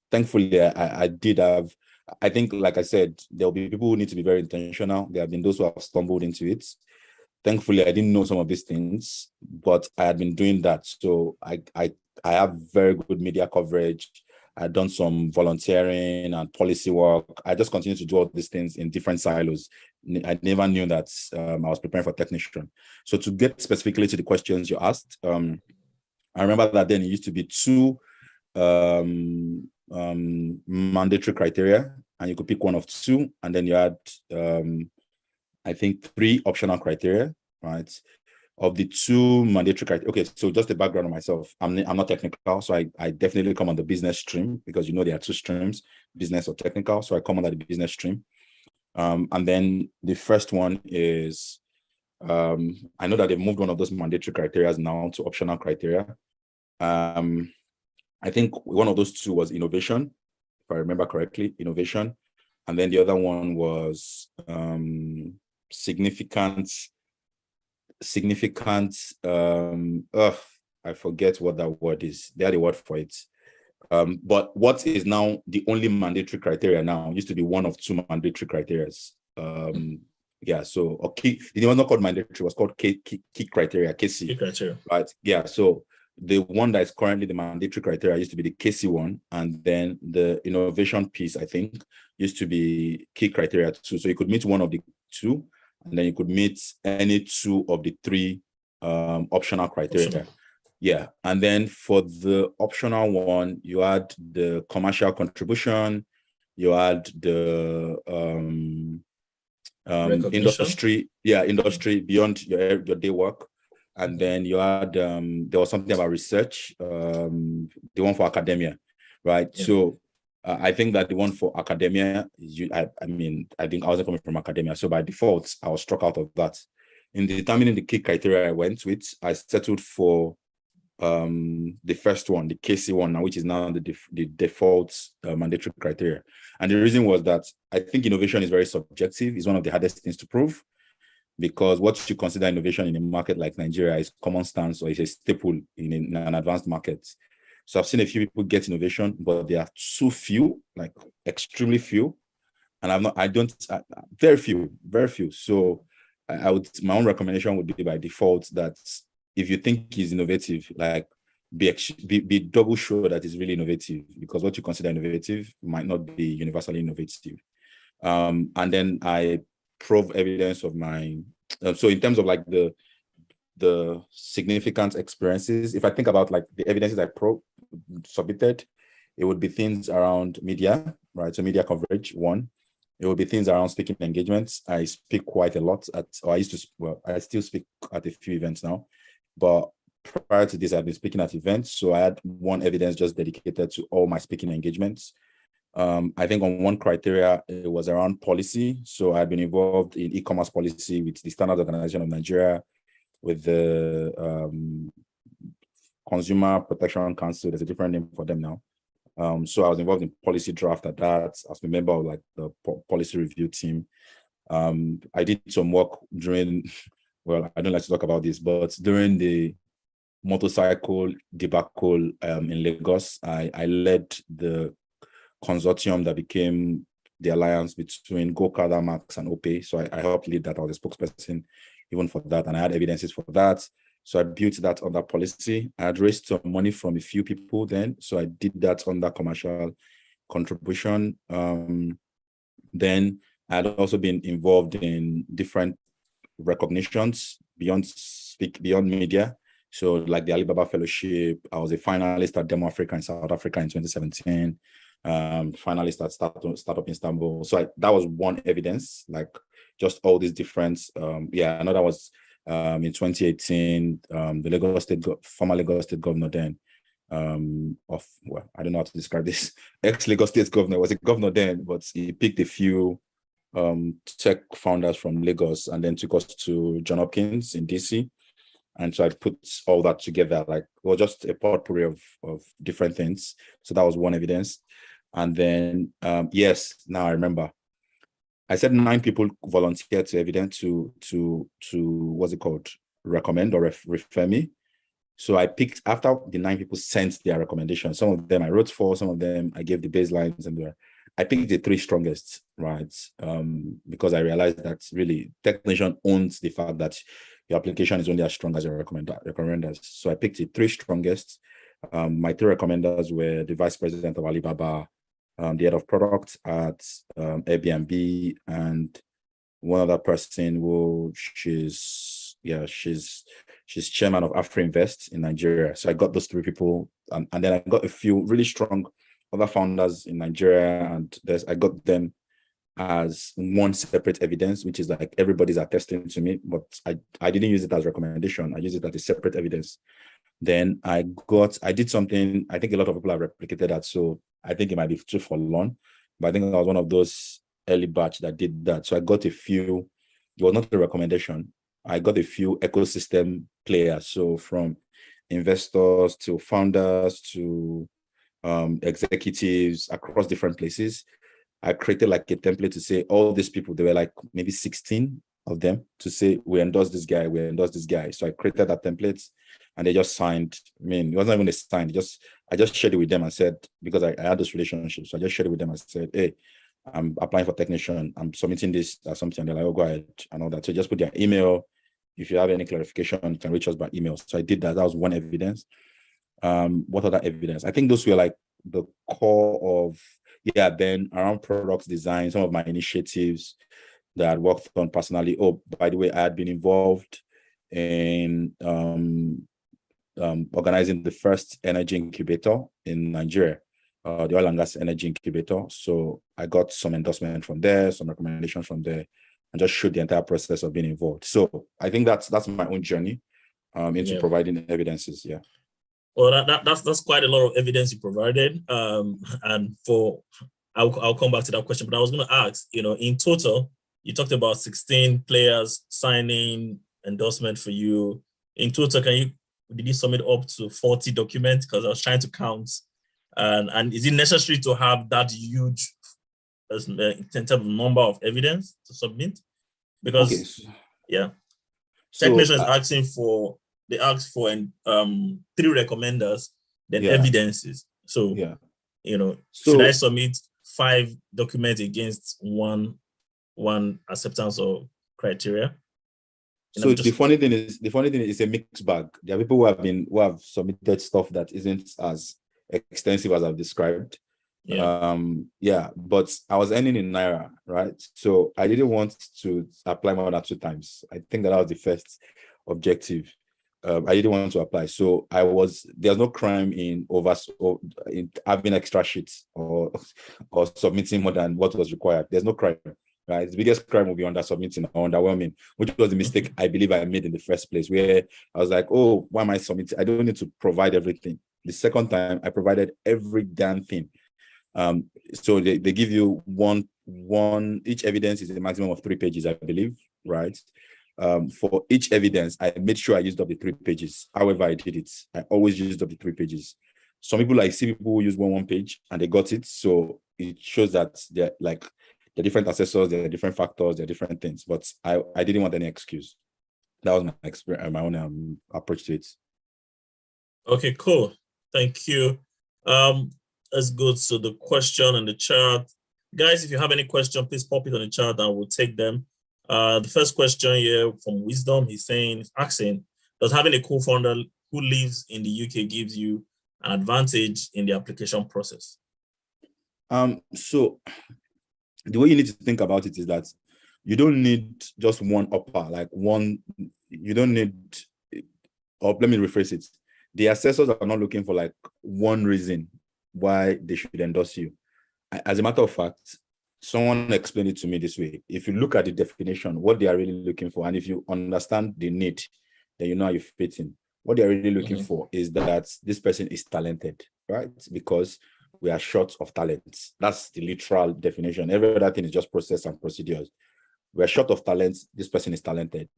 Thankfully, I I think, like I said, there'll be people who need to be very intentional. There have been those who have stumbled into it. Thankfully, I didn't know some of these things, but I had been doing that. So I have very good media coverage. I've done some volunteering and policy work. I just continue to do all these things in different silos. I never knew that I was preparing for technician. So to get specifically to the questions you asked, I remember that then it used to be two mandatory criteria, and you could pick one of two, and then you had I think 3 optional criteria, right? Of the 2 mandatory criteria. Okay, so just the background on myself. I'm not technical, so I definitely come on the business stream, because there are 2 streams, business or technical. So I come under the business stream. And then the first one is I know that they've moved one of those mandatory criteria now to optional criteria. I think one of those 2 was innovation, if I remember correctly, innovation. And then the other one was significant, I forget what that word is. They had a word for it. But what is now the only mandatory criteria now used to be one of 2 mandatory criteria. Yeah, so it was not called mandatory, it was called key criteria, KC. Key criteria. Right. Yeah. So the one that is currently the mandatory criteria used to be the KC one, and then the innovation piece, I think, used to be key criteria 2. So you could meet one of the 2, and then you could meet any 2 of the 3 optional criteria. Optional. Yeah. And then for the optional one, you had the commercial contribution, you had the industry beyond your day work. And then you had there was something about research, the one for academia, right? Yeah. So I think that the one for academia is, I think I wasn't coming from academia, so by default I was struck out of that. In determining the key criteria I went with, I settled for the first one, the KC one, now, which is now the default mandatory criteria. And the reason was that I think innovation is very subjective. It's one of the hardest things to prove, because what you consider innovation in a market like Nigeria is common stance, or is a staple in an advanced market. So I've seen a few people get innovation, but they are too few, like extremely few. And very few. So my own recommendation would be by default that if you think he's innovative, like be double sure that it's really innovative, because what you consider innovative might not be universally innovative. And then I prove evidence of my, so in terms of like the significant experiences, if I think about like the evidences I submitted, it would be things around media, right? So media coverage, one. It would be things around speaking engagements. I speak quite a lot I still speak at a few events now, but prior to this, I've been speaking at events. So I had one evidence just dedicated to all my speaking engagements. I think on one criteria, it was around policy. So I've been involved in e-commerce policy with the Standards Organization of Nigeria, with the Consumer Protection Council. There's a different name for them now. So I was involved in policy draft at that. I was a member of like the policy review team. I did some work during, well, I don't like to talk about this, but during the motorcycle debacle in Lagos, I led the consortium that became the alliance between Go-Kart, Max, and OPE. So I helped lead that. I was a spokesperson even for that, and I had evidences for that. So I built that under policy. I had raised some money from a few people then. So I did that under commercial contribution. Then I had also been involved in different recognitions beyond media. So like the Alibaba Fellowship, I was a finalist at Demo Africa in South Africa in 2017. Finalist at Startup Istanbul. So that was one evidence, like just all these different, another was in 2018, the former Lagos State governor then, I don't know how to describe this, ex-Lagos State governor, was a governor then, but he picked a few tech founders from Lagos and then took us to John Hopkins in DC. And so I put all that together, like, well, just a potpourri of different things. So that was one evidence. And then, yes, now I remember. I said 9 people volunteered to evidence to what's it called? Recommend or refer me. So I picked, after the 9 people sent their recommendations, some of them I wrote for, some of them I gave the baselines, and I picked the three strongest, right? Because I realized that really technician owns the fact that your application is only as strong as your recommenders. So I picked the three strongest. My three recommenders were the vice president of Alibaba, the head of product at Airbnb, and one other person who she's chairman of AfroInvest in Nigeria. So I got those three people, and then I got a few really strong other founders in Nigeria, and I got them as one separate evidence, which is like everybody's attesting to me, but I didn't use it as recommendation. I used it as a separate evidence. Then I did something, I think a lot of people have replicated that, so I think it might be too forlorn, but I think I was one of those early batch that did that. So I got a few, it was not a recommendation, I got a few ecosystem players, so from investors to founders to executives across different places. I created like a template to say all these people, there were like maybe 16 of them, to say we endorse this guy, we endorse this guy. So I created that template and they just signed. I mean, it wasn't even a sign. I just shared it with them and said, because I had those relationships, so I just shared it with them and said, hey, I'm applying for technician, I'm submitting this or something. And they're like, oh, go ahead, and all that. So just put their email. If you have any clarification, you can reach us by email. So I did that. That was one evidence. What other evidence? I think those were like the core of, then around product design, some of my initiatives that I worked on personally. Oh, by the way, I had been involved in organizing the first energy incubator in Nigeria, the oil and gas energy incubator. So I got some endorsement from there, some recommendations from there, and just showed the entire process of being involved. So I think that's my own journey into providing evidences. Yeah. Well, that's quite a lot of evidence you provided. And I'll come back to that question, but I was going to ask, in total, you talked about 16 players signing endorsement for you. In total, did you sum it up to 40 documents? Because I was trying to count. And is it necessary to have that huge in terms of number of evidence to submit? Because, technicians asking for, they ask for 3 recommenders, then evidences. So, should I submit 5 documents against one acceptance or criteria? So the funny thing is it's a mixed bag. There are people who have submitted stuff that isn't as extensive as I've described. But I was earning in Naira, right? So I didn't want to apply more than 2 times. I think that was the first objective. I didn't want to apply. So there's no crime in in having extra sheets or submitting more than what was required. There's no crime, right? The biggest crime will be under submitting or underwhelming, which was the mistake I believe I made in the first place, where I was like, oh, why am I submitting? I don't need to provide everything. The second time I provided every damn thing. So they give you one, each evidence is a maximum of 3 pages, I believe, right? For each evidence, I made sure I used up the 3 pages. However, I did it. I always used up the 3 pages. Some people, I see people who use one page and they got it. So it shows that they're like the different assessors, there are different factors, there are different things. But I didn't want any excuse. That was my experience, my own approach to it. Okay, cool. Thank you. Let's go to the question in the chat. Guys, if you have any question, please pop it on the chat and we'll take them. The first question here from Wisdom, he's asking, does having a co-founder who lives in the UK gives you an advantage in the application process? So the way you need to think about it is that you don't need just one upper, you don't need, or let me rephrase it. The assessors are not looking for like one reason why they should endorse you. As a matter of fact, someone explained it to me this way. If you look at the definition, what they are really looking for, and if you understand the need, then you know how you fit in. What they're really looking for is that this person is talented, right? Because we are short of talents. That's the literal definition. Every other thing is just process and procedures. We're short of talents. This person is talented.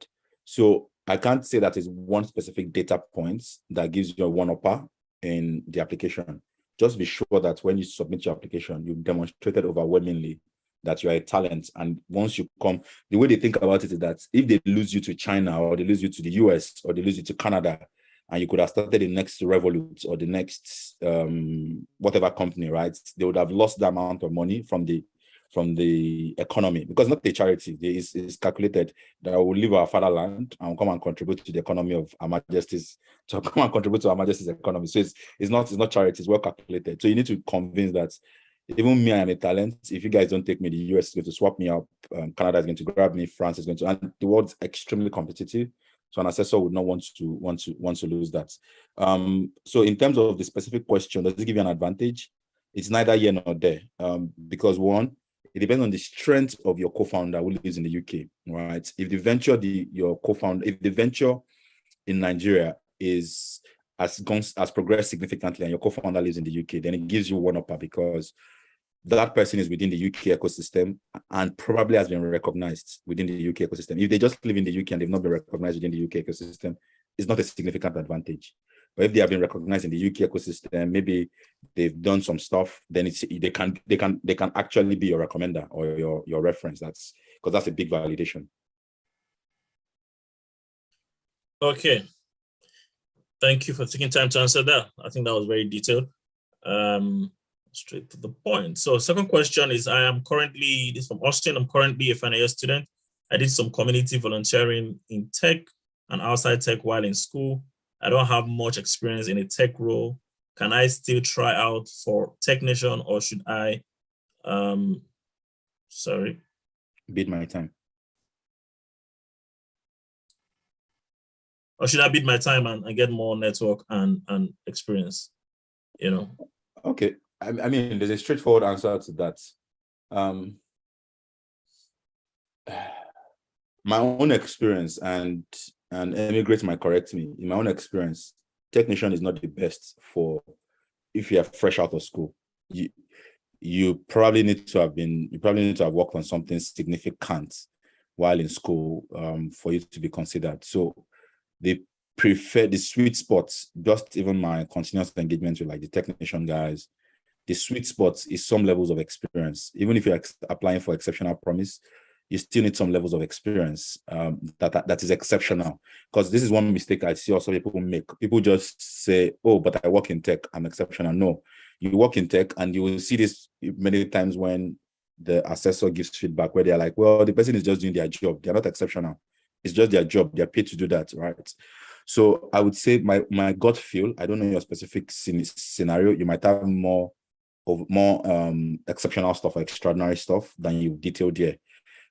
So I can't say that is one specific data point that gives you a one-upper in the application. Just be sure that when you submit your application, you've demonstrated overwhelmingly that you are a talent. And once you come, the way they think about it is that if they lose you to China or they lose you to the US or they lose you to Canada, and you could have started the next Revolut or the next whatever company, right? They would have lost the amount of money from the economy, because not the charity. It's calculated that will leave our fatherland and come and contribute to the economy of Her Majesty's, to come and contribute to Her Majesty's economy. So it's not charity, it's well calculated. So you need to convince that even me, I am a talent. If you guys don't take me, the US is going to swap me up. Canada is going to grab me. France is going to, and the world's extremely competitive. So an assessor would not want to lose that. So in terms of the specific question, does it give you an advantage? It's neither here nor there. Because one, it depends on the strength of your co-founder who lives in the UK, right? If the venture, if the venture in Nigeria has progressed significantly and your co-founder lives in the UK, then it gives you one upper, because that person is within the UK ecosystem and probably has been recognized within the UK ecosystem. If they just live in the UK and they've not been recognized within the UK ecosystem, it's not a significant advantage. But if they have been recognized in the UK ecosystem, maybe they've done some stuff, then they can actually be your recommender or your reference. That's because that's a big validation. Okay. Thank you for taking time to answer that. I think that was very detailed. Straight to the point. So second question is, this is from Austin. I'm currently a final year student. I did some community volunteering in tech and outside tech while in school. I don't have much experience in a tech role. Can I still try out for technician, or should I, bid my time? Or should I bid my time and get more network and experience, Okay. I mean, there's a straightforward answer to that. My own experience, and Emigrate might correct me, in my own experience, technician is not the best for if you are fresh out of school. You probably need to have worked on something significant while in school for you to be considered. So they prefer the sweet spots. Just even my continuous engagement with like the technician guys, the sweet spot is some levels of experience. Even if you're applying for exceptional promise, you still need some levels of experience that is exceptional. Because this is one mistake I see also people make. People just say, oh, but I work in tech, I'm exceptional. No, you work in tech, and you will see this many times when the assessor gives feedback where they're like, well, the person is just doing their job. They're not exceptional. It's just their job. They're paid to do that, right? So I would say my gut feel, I don't know your specific scenario, you might have more exceptional stuff or extraordinary stuff than you detailed here.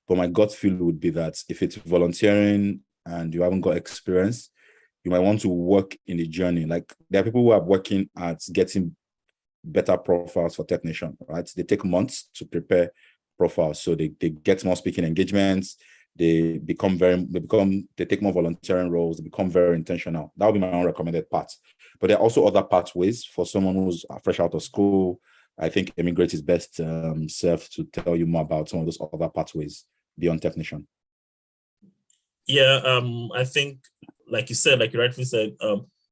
But my gut feel would be that if it's volunteering and you haven't got experience, you might want to work in the journey. Like there are people who are working at getting better profiles for technician, right? They take months to prepare profiles. So they get more speaking engagements, they take more volunteering roles, they become very intentional. That would be my own recommended path. But there are also other pathways for someone who's fresh out of school. I think Emigrate is best served to tell you more about some of those other pathways beyond technician. Yeah, I think, like you said, like you rightfully said,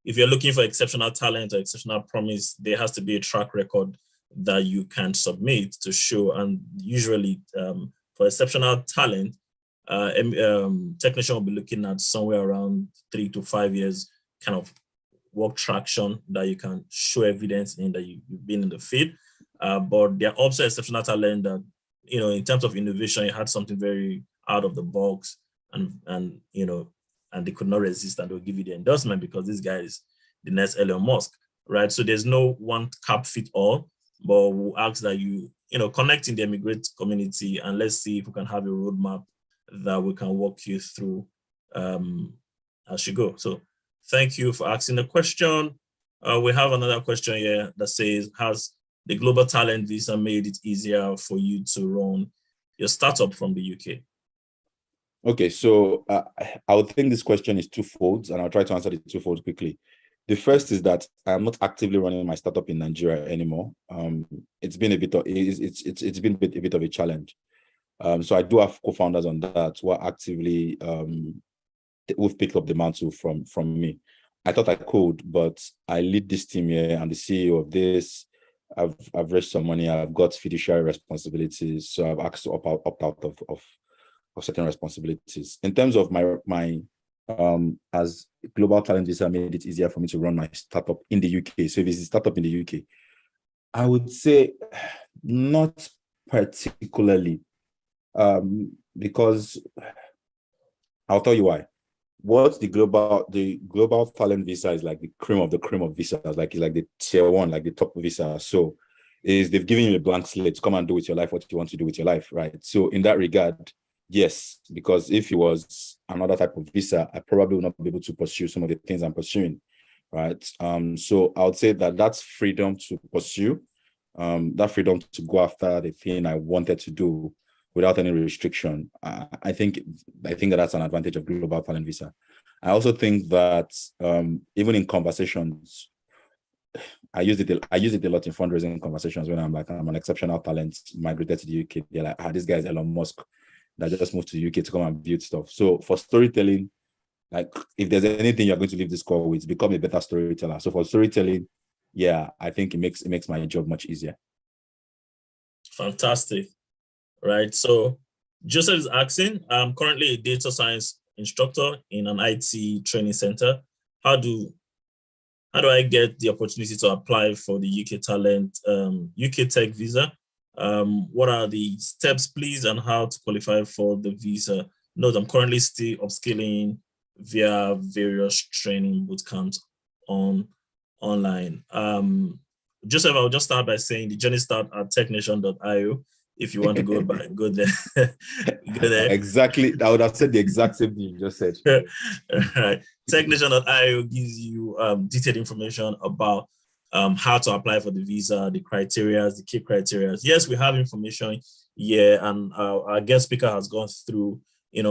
if you're looking for exceptional talent or exceptional promise, there has to be a track record that you can submit to show. And usually for exceptional talent, technician will be looking at somewhere around 3 to 5 years kind of work traction that you can show evidence in that you've been in the field. But there are also exceptional talent that, in terms of innovation, you had something very out of the box and they could not resist, and they'll give you the endorsement because this guy is the next Elon Musk, right? So there's no one cap fit all, but we'll ask that you connect in the Emigrate community, and let's see if we can have a roadmap that we can walk you through as you go. So thank you for asking the question. We have another question here that says, has the global talent visa made it easier for you to run your startup from the UK? Okay, so I would think this question is twofold, and I'll try to answer the twofold quickly. The first is that I'm not actively running my startup in Nigeria anymore. It's been a bit of a challenge. So I do have co-founders on that who are actively who've picked up the mantle from me. I thought I could, but I lead this team here. I'm the CEO of this. I've raised some money. I've got fiduciary responsibilities, so I've asked to opt out of certain responsibilities. In terms of my as global talent visa made it easier for me to run my startup in the UK. So if it's a startup in the UK, I would say not particularly, because I'll tell you why. What the global talent visa is like the cream of visas, like it's like the tier one, like the top visa. So is they've given you a blank slate to come and do with your life what you want to do with your life, right? So in that regard, yes, because if it was another type of visa, I probably would not be able to pursue some of the things I'm pursuing, right? So I would say that that's freedom to pursue, that freedom to go after the thing I wanted to do without any restriction. I think that that's an advantage of global talent visa. I also think that even in conversations, I use it a lot in fundraising conversations when I'm like, I'm an exceptional talent, migrated to the UK. They're like, this guy is Elon Musk that just moved to the UK to come and build stuff. So for storytelling, like if there's anything you're going to leave this call with, become a better storyteller. So for storytelling, yeah, I think it makes my job much easier. Fantastic. Right. So Joseph is asking, I'm currently a data science instructor in an IT training center. How do I get the opportunity to apply for the UK Talent UK Tech visa? What are the steps, please, and how to qualify for the visa? Note, I'm currently still upskilling via various training bootcamps online. Joseph, I'll just start by saying the journey start at technation.io. If you want to go back, go there. Go there. Exactly. I would have said the exact same thing you just said. Right. Technation.io gives you detailed information about how to apply for the visa, the criteria, the key criteria. Yes, we have information here, and our guest speaker has gone through,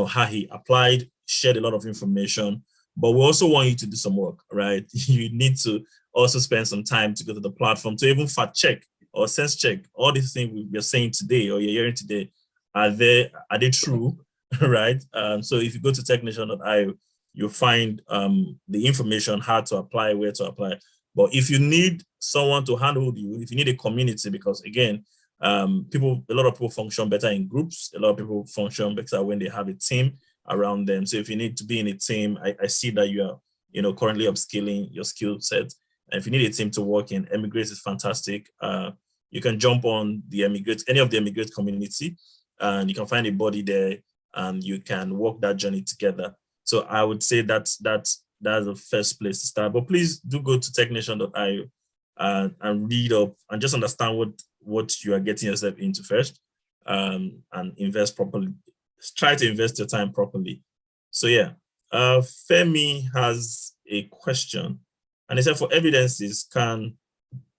how he applied, shared a lot of information. But we also want you to do some work, right? You need to also spend some time to go to the platform to even fact check or sense check all these things we're saying today or you're hearing today. Are they true, right? So if you go to technation.io, you'll find the information, how to apply, where to apply. But if you need someone to handhold you, if you need a community, because again, a lot of people function better in groups. A lot of people function better when they have a team around them. So if you need to be in a team, I see that you are, currently upskilling your skill set. And if you need a team to work in, Emigrate is fantastic. You can jump on the Emigrate, any of the Emigrate community, and you can find a body there, and you can walk that journey together. So I would say that's the first place to start. But please do go to technation.io and read up and just understand what you are getting yourself into first, and invest properly. Try to invest your time properly. So yeah, Femi has a question, and he said, for evidences, can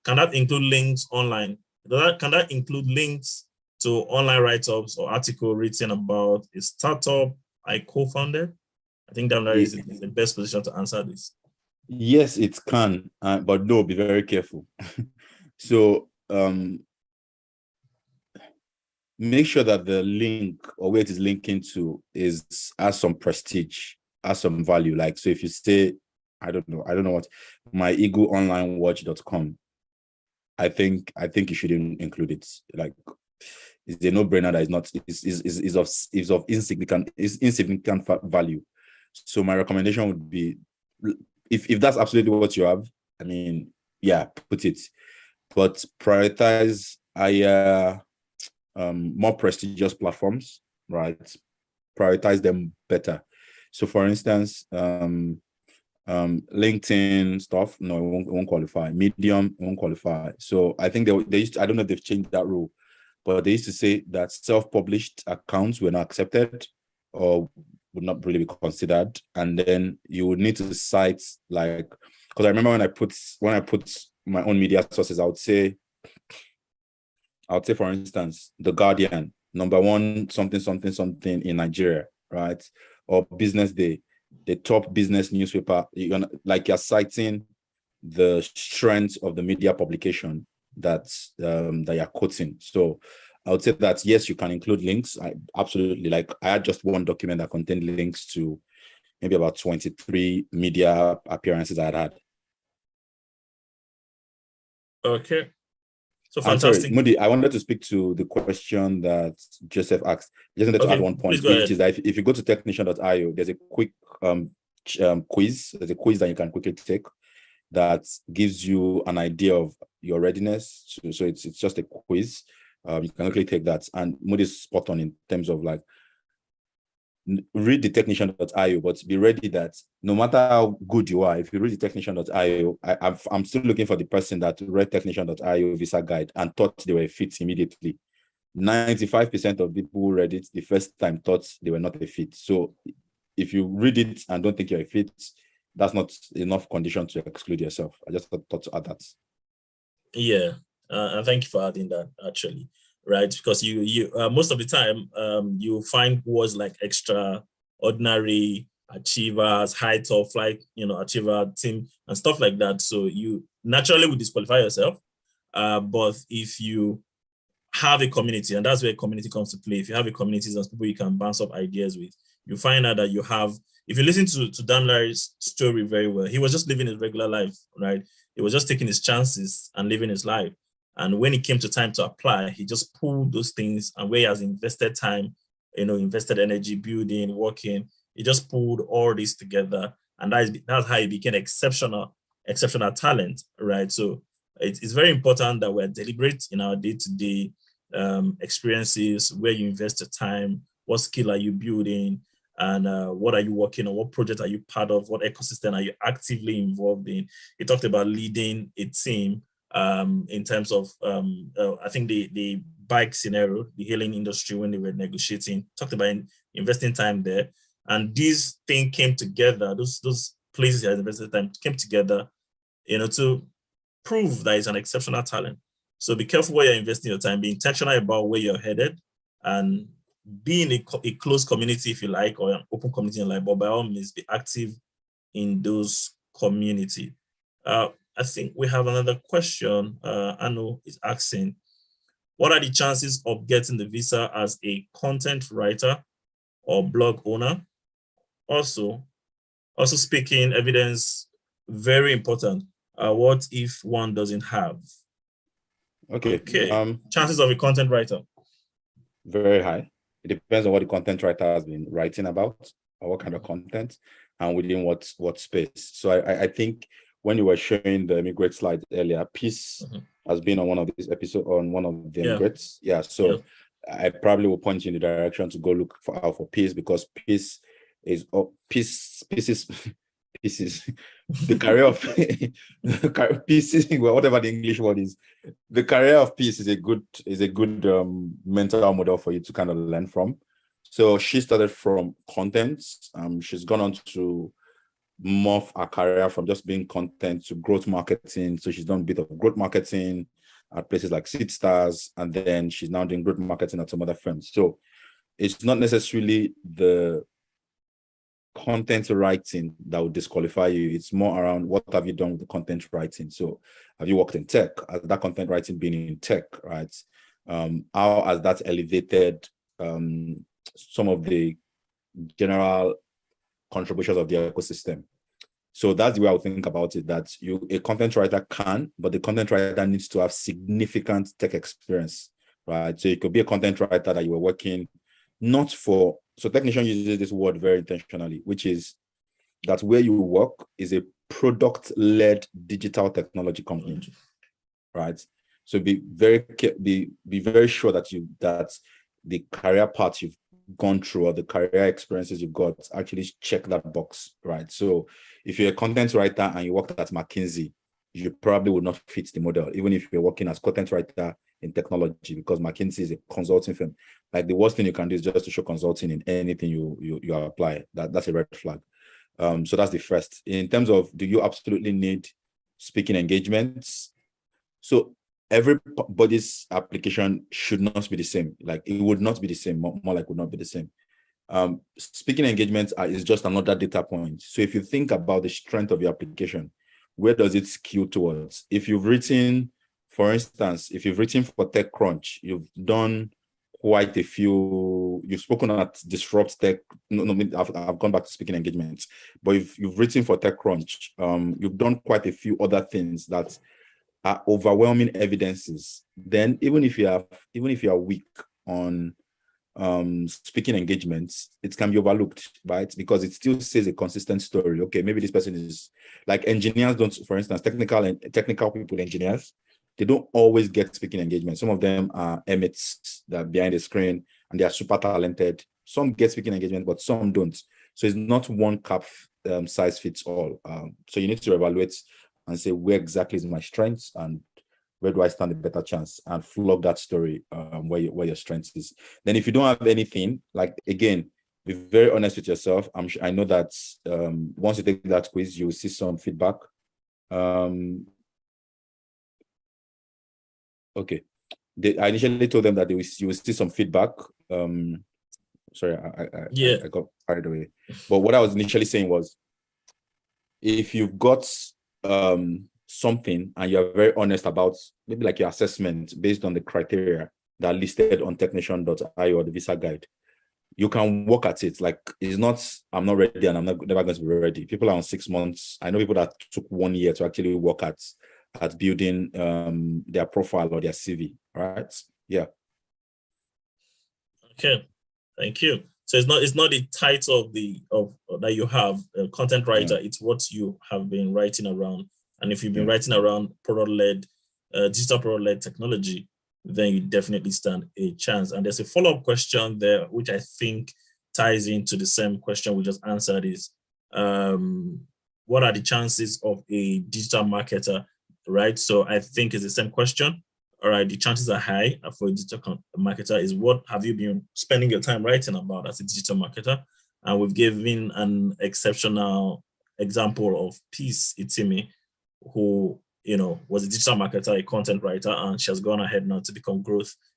that include links online? Can that include links to online write-ups or article written about a startup I co-founded? I think Damilare is in the best position to answer this. Yes, it can, but no, be very careful. So make sure that the link or where it is linking to has some prestige, has some value. Like, so if you say, I don't know what, myeagleonlinewatch.com, I think you should include it. Like, it's a no-brainer that is of insignificant value. So my recommendation would be, if that's absolutely what you have, I mean, yeah, put it. But prioritize more prestigious platforms, right? Prioritize them better. So for instance, LinkedIn stuff, no, it won't qualify. Medium, it won't qualify. So I think they used to, I don't know if they've changed that rule, but they used to say that self-published accounts were not accepted or would not really be considered. And then you would need to cite, like, because I remember when I put my own media sources, I would say, for instance, The Guardian, #1 something in Nigeria, right? Or Business Day, the top business newspaper. You're citing the strength of the media publication that you're quoting. So I would say that yes, you can include links. Absolutely. Like, I had just one document that contained links to maybe about 23 media appearances I had. Okay. So fantastic. Sorry, Moody, I wanted to speak to the question that Joseph asked. I just wanted to add one point, which is that if you go to technician.io, there's a quick quiz. There's a quiz that you can quickly take that gives you an idea of your readiness. So it's just a quiz. You can quickly take that, and Moody's spot on in terms of like, read the technician.io, but be ready that no matter how good you are, if you read the technician.io, I'm still looking for the person that read technician.io visa guide and thought they were a fit immediately. 95% of people who read it the first time thought they were not a fit. So if you read it and don't think you're a fit, that's not enough condition to exclude yourself. I just thought to add that. Yeah, and thank you for adding that, actually, right? Because you most of the time you find words like extraordinary, achievers, high top flight, achiever, team, and stuff like that. So you naturally would disqualify yourself. But if you have a community, and that's where community comes to play. If you have a community and people you can bounce up ideas with, you find out that you have, if you listen to Damilare's story very well, he was just living his regular life, right? He was just taking his chances and living his life. And when it came to time to apply, he just pulled those things, and where he has invested time, invested energy, building, working, he just pulled all this together. And that's how he became exceptional talent, right? So it's very important that we're deliberate in our day-to-day experiences, where you invest your time, what skill are you building, and what are you working on, what project are you part of, what ecosystem are you actively involved in. He talked about leading a team in terms of, I think the bike scenario, the hailing industry, when they were negotiating, talked about investing time there. And these things came together, those places he has invested time came together, to prove that he's an exceptional talent. So be careful where you're investing your time, be intentional about where you're headed, and be in a close community, if you like, or an open community in life, but by all means, be active in those community. I think we have another question. Anu is asking, what are the chances of getting the visa as a content writer or blog owner? Also speaking evidence, very important. What if one doesn't have? Okay. Chances of a content writer? Very high. It depends on what the content writer has been writing about, or what kind of content, and within what space. So I think when you were showing the Immigrate slide earlier, peace has been on one of these episodes, on one of the Immigrates. Yeah. So I probably will point you in the direction to go look out for peace, because peace is the career of peace, well, whatever the English word is, the career of peace is a good mental model for you to kind of learn from. So she started from content. She's gone on to morph her career from just being content to growth marketing. So she's done a bit of growth marketing at places like Seed Stars, and then she's now doing growth marketing at some other firms. So it's not necessarily the content writing that would disqualify you. It's more around what have you done with the content writing. So have you worked in tech? Has that content writing been in tech, right? How has that elevated some of the general contributions of the ecosystem? So that's the way I would think about it, that a content writer can, but the content writer needs to have significant tech experience, right? So it could be a content writer that you were working not for, so Technician uses this word very intentionally, which is that where you work is a product-led digital technology company, right? So be very sure that the career path you've gone through, or the career experiences you've got, actually check that box, right? So if you're a content writer and you worked at McKinsey, you probably would not fit the model, even if you're working as content writer in technology, because McKinsey is a consulting firm. Like, the worst thing you can do is just to show consulting in anything you apply. That's a red flag. So that's the first. In terms of, do you absolutely need speaking engagements? So everybody's application should not be the same. Like, it would not be the same, more like would not be the same. Speaking engagements is just another data point. So if you think about the strength of your application, where does it skew towards? If you've written, for instance, if you've written for TechCrunch, you've done quite a few, you've spoken at Disrupt Tech. I've gone back to speaking engagements, but if you've written for TechCrunch, you've done quite a few other things that are overwhelming evidences. Then even if you are weak on speaking engagements, it can be overlooked, right? Because it still says a consistent story. Okay, maybe this person is like engineers don't, for instance, technical people, engineers, they don't always get speaking engagement. Some of them are emits that are behind the screen and they are super talented. Some get speaking engagement, but some don't. So it's not one cap size fits all. So you need to evaluate and say where exactly is my strengths and where do I stand a better chance, and flog that story where your strength is. Then if you don't have anything, like again, be very honest with yourself. I know that once you take that quiz, you will see some feedback. Okay. I initially told them that you will see some feedback. Sorry, I got carried away. But what I was initially saying was, if you've got something and you're very honest about maybe like your assessment based on the criteria that are listed on technician.io or the visa guide, you can work at it. Like, it's not, I'm not ready and I'm never going to be ready. People are on 6 months. I know people that took 1 year to actually work at building their profile or their CV, right? Yeah. Okay, thank you. So it's not the title of that you have, content writer. Yeah. It's what you have been writing around. And if you've been writing around product-led, digital product-led technology, then you definitely stand a chance. And there's a follow-up question there, which I think ties into the same question we just answered, is what are the chances of a digital marketer, right? So I think it's the same question. All right, the chances are high for a digital marketer. Is what have you been spending your time writing about as a digital marketer? And we've given an exceptional example of Peace Itimi, who was a digital marketer, a content writer, and she has gone ahead now to become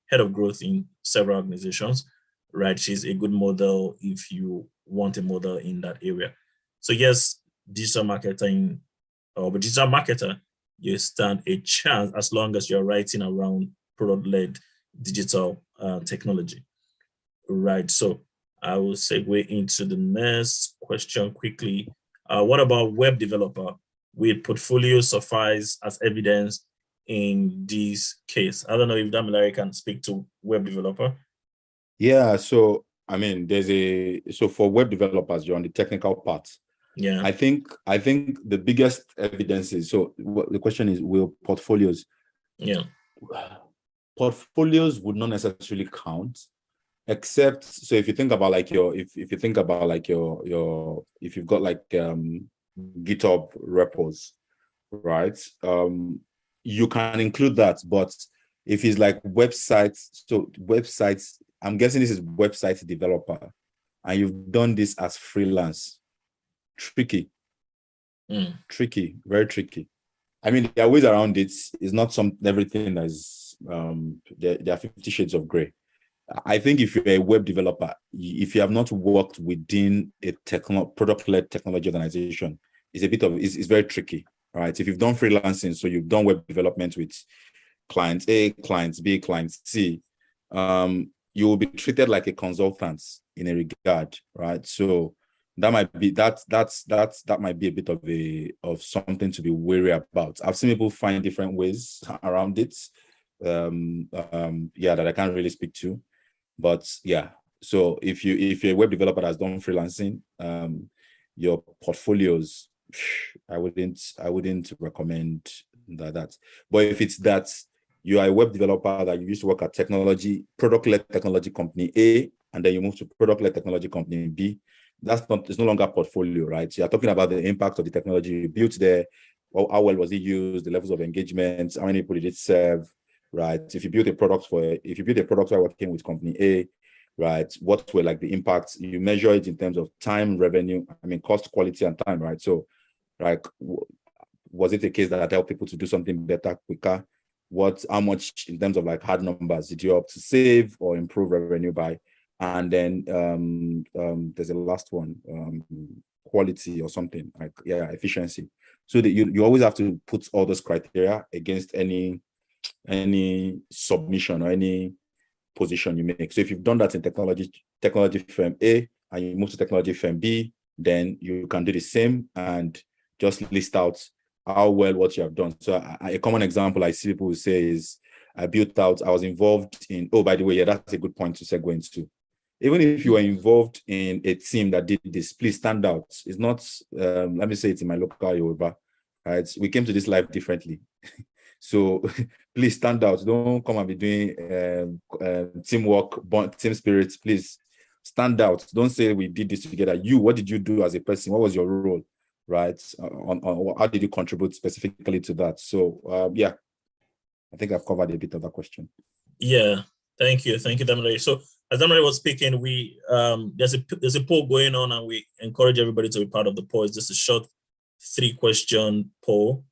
head of growth in several organizations. Right, she's a good model if you want a model in that area. So yes, digital marketing or digital marketer, you stand a chance as long as you're writing around product-led digital technology. Right. So I will segue into the next question quickly. What about web developer? Will portfolio suffice as evidence in this case? I don't know if Damilare can speak to web developer. Yeah. So I mean, so for web developers, you're on the technical part. Yeah, I think the biggest evidence is, so the question is, will portfolios? Yeah, portfolios would not necessarily count, except, so if you think about like if you think about like your if you've got like GitHub repos, right? You can include that, but if it's like websites, so websites, I'm guessing this is website developer, and you've done this as freelance. Tricky, very tricky. I mean, there are ways around it. It's not everything that is, there are 50 shades of gray. I think if you're a web developer, if you have not worked within a product-led technology organization, it's very tricky, right? If you've done freelancing, so you've done web development with client A, client B, client C, you will be treated like a consultant in a regard, right? So that might be that might be a bit of something to be wary about. I've seen people find different ways around it, that I can't really speak to, but yeah. So if you're a web developer that's done freelancing, your portfolios, I wouldn't recommend that. But if it's that you are a web developer that you used to work at product-led technology company A, and then you move to product-led technology company B, it's no longer portfolio, right? So you're talking about the impact of the technology you built there, how well was it used, the levels of engagement, how many people did it serve, right? If you build a product while working with company A, right, what were like the impacts? You measure it in terms of time, revenue, cost, quality, and time, right? So, like, was it a case that helped people to do something better, quicker? How much in terms of like hard numbers did you help to save or improve revenue by? And then there's a last one, quality or something, like, efficiency. So that you always have to put all those criteria against any submission or any position you make. So if you've done that in technology firm A and you move to technology firm B, then you can do the same and just list out how well what you have done. So a common example I see people will say is, I was involved in, oh, by the way, that's a good point to segue into. even if you are involved in a team that did this, please stand out. It's not, let me say it in my local Yoruba, right? We came to this life differently. So please stand out. Don't come and be doing teamwork, team spirit. Please stand out. Don't say we did this together. You, what did you do as a person? What was your role, right? On how did you contribute specifically to that? So yeah, I think I've covered a bit of that question. Yeah, thank you, Damilare. So as Damilare was speaking, we there's a poll going on, and we encourage everybody to be part of the poll. It's just a short 3-question poll,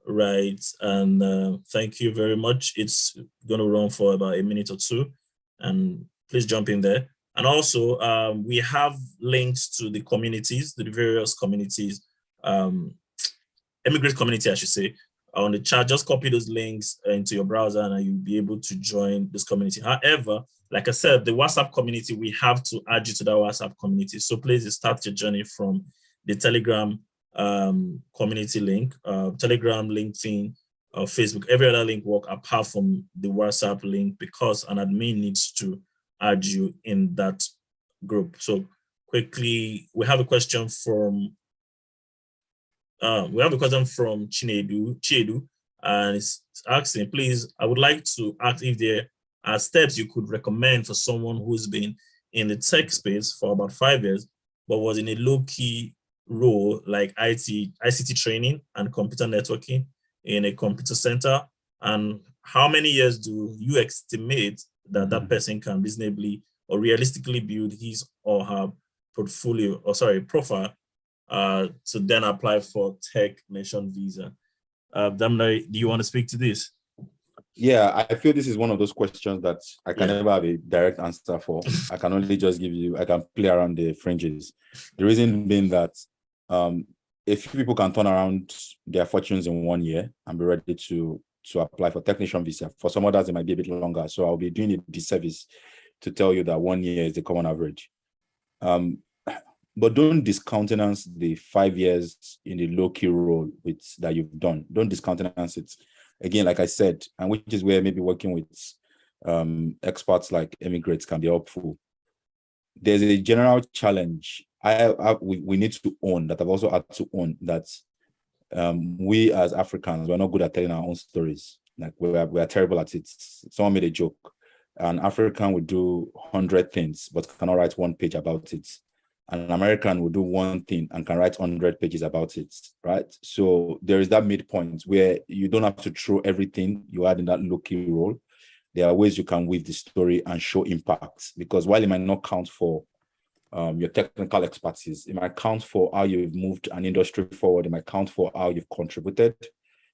right? And thank you very much. It's going to run for about a minute or two, and please jump in there. And also, we have links to the communities, to the various communities, immigrant community, I should say, on the chat. Just copy those links into your browser and you'll be able to join this community. However, like I said, the WhatsApp community, we have to add you to that WhatsApp community. So please start your journey from the Telegram community link, Telegram, LinkedIn, Facebook, every other link work apart from the WhatsApp link, because an admin needs to add you in that group. So quickly, we have a question from Chinedu, and it's asking, please, I would like to ask if there are steps you could recommend for someone who's been in the tech space for about 5 years, but was in a low-key role like ICT training and computer networking in a computer center. And how many years do you estimate that that person can reasonably or realistically build his or her profile to then apply for Tech Nation visa? Damilare, do you want to speak to this? Yeah, I feel this is one of those questions that I can never have a direct answer for. I can only just I can play around the fringes. The reason being that a few people can turn around their fortunes in 1 year and be ready to apply for technician visa. For some others, it might be a bit longer. So I'll be doing a disservice to tell you that 1 year is the common average. But don't discountenance the 5 years in the low-key role that you've done. Don't discountenance it. Again, like I said, and which is where maybe working with experts like immigrants can be helpful. There's a general challenge we need to own, that I've also had to own, that we as Africans, we're not good at telling our own stories. Like we are terrible at it. Someone made a joke. An African would do 100 things, but cannot write 1 page about it. An American will do 1 thing and can write 100 pages about it, right? So there is that midpoint where you don't have to throw everything you had in that low-key role. There are ways you can weave the story and show impact, because while it might not count for your technical expertise, it might count for how you've moved an industry forward. It might count for how you've contributed.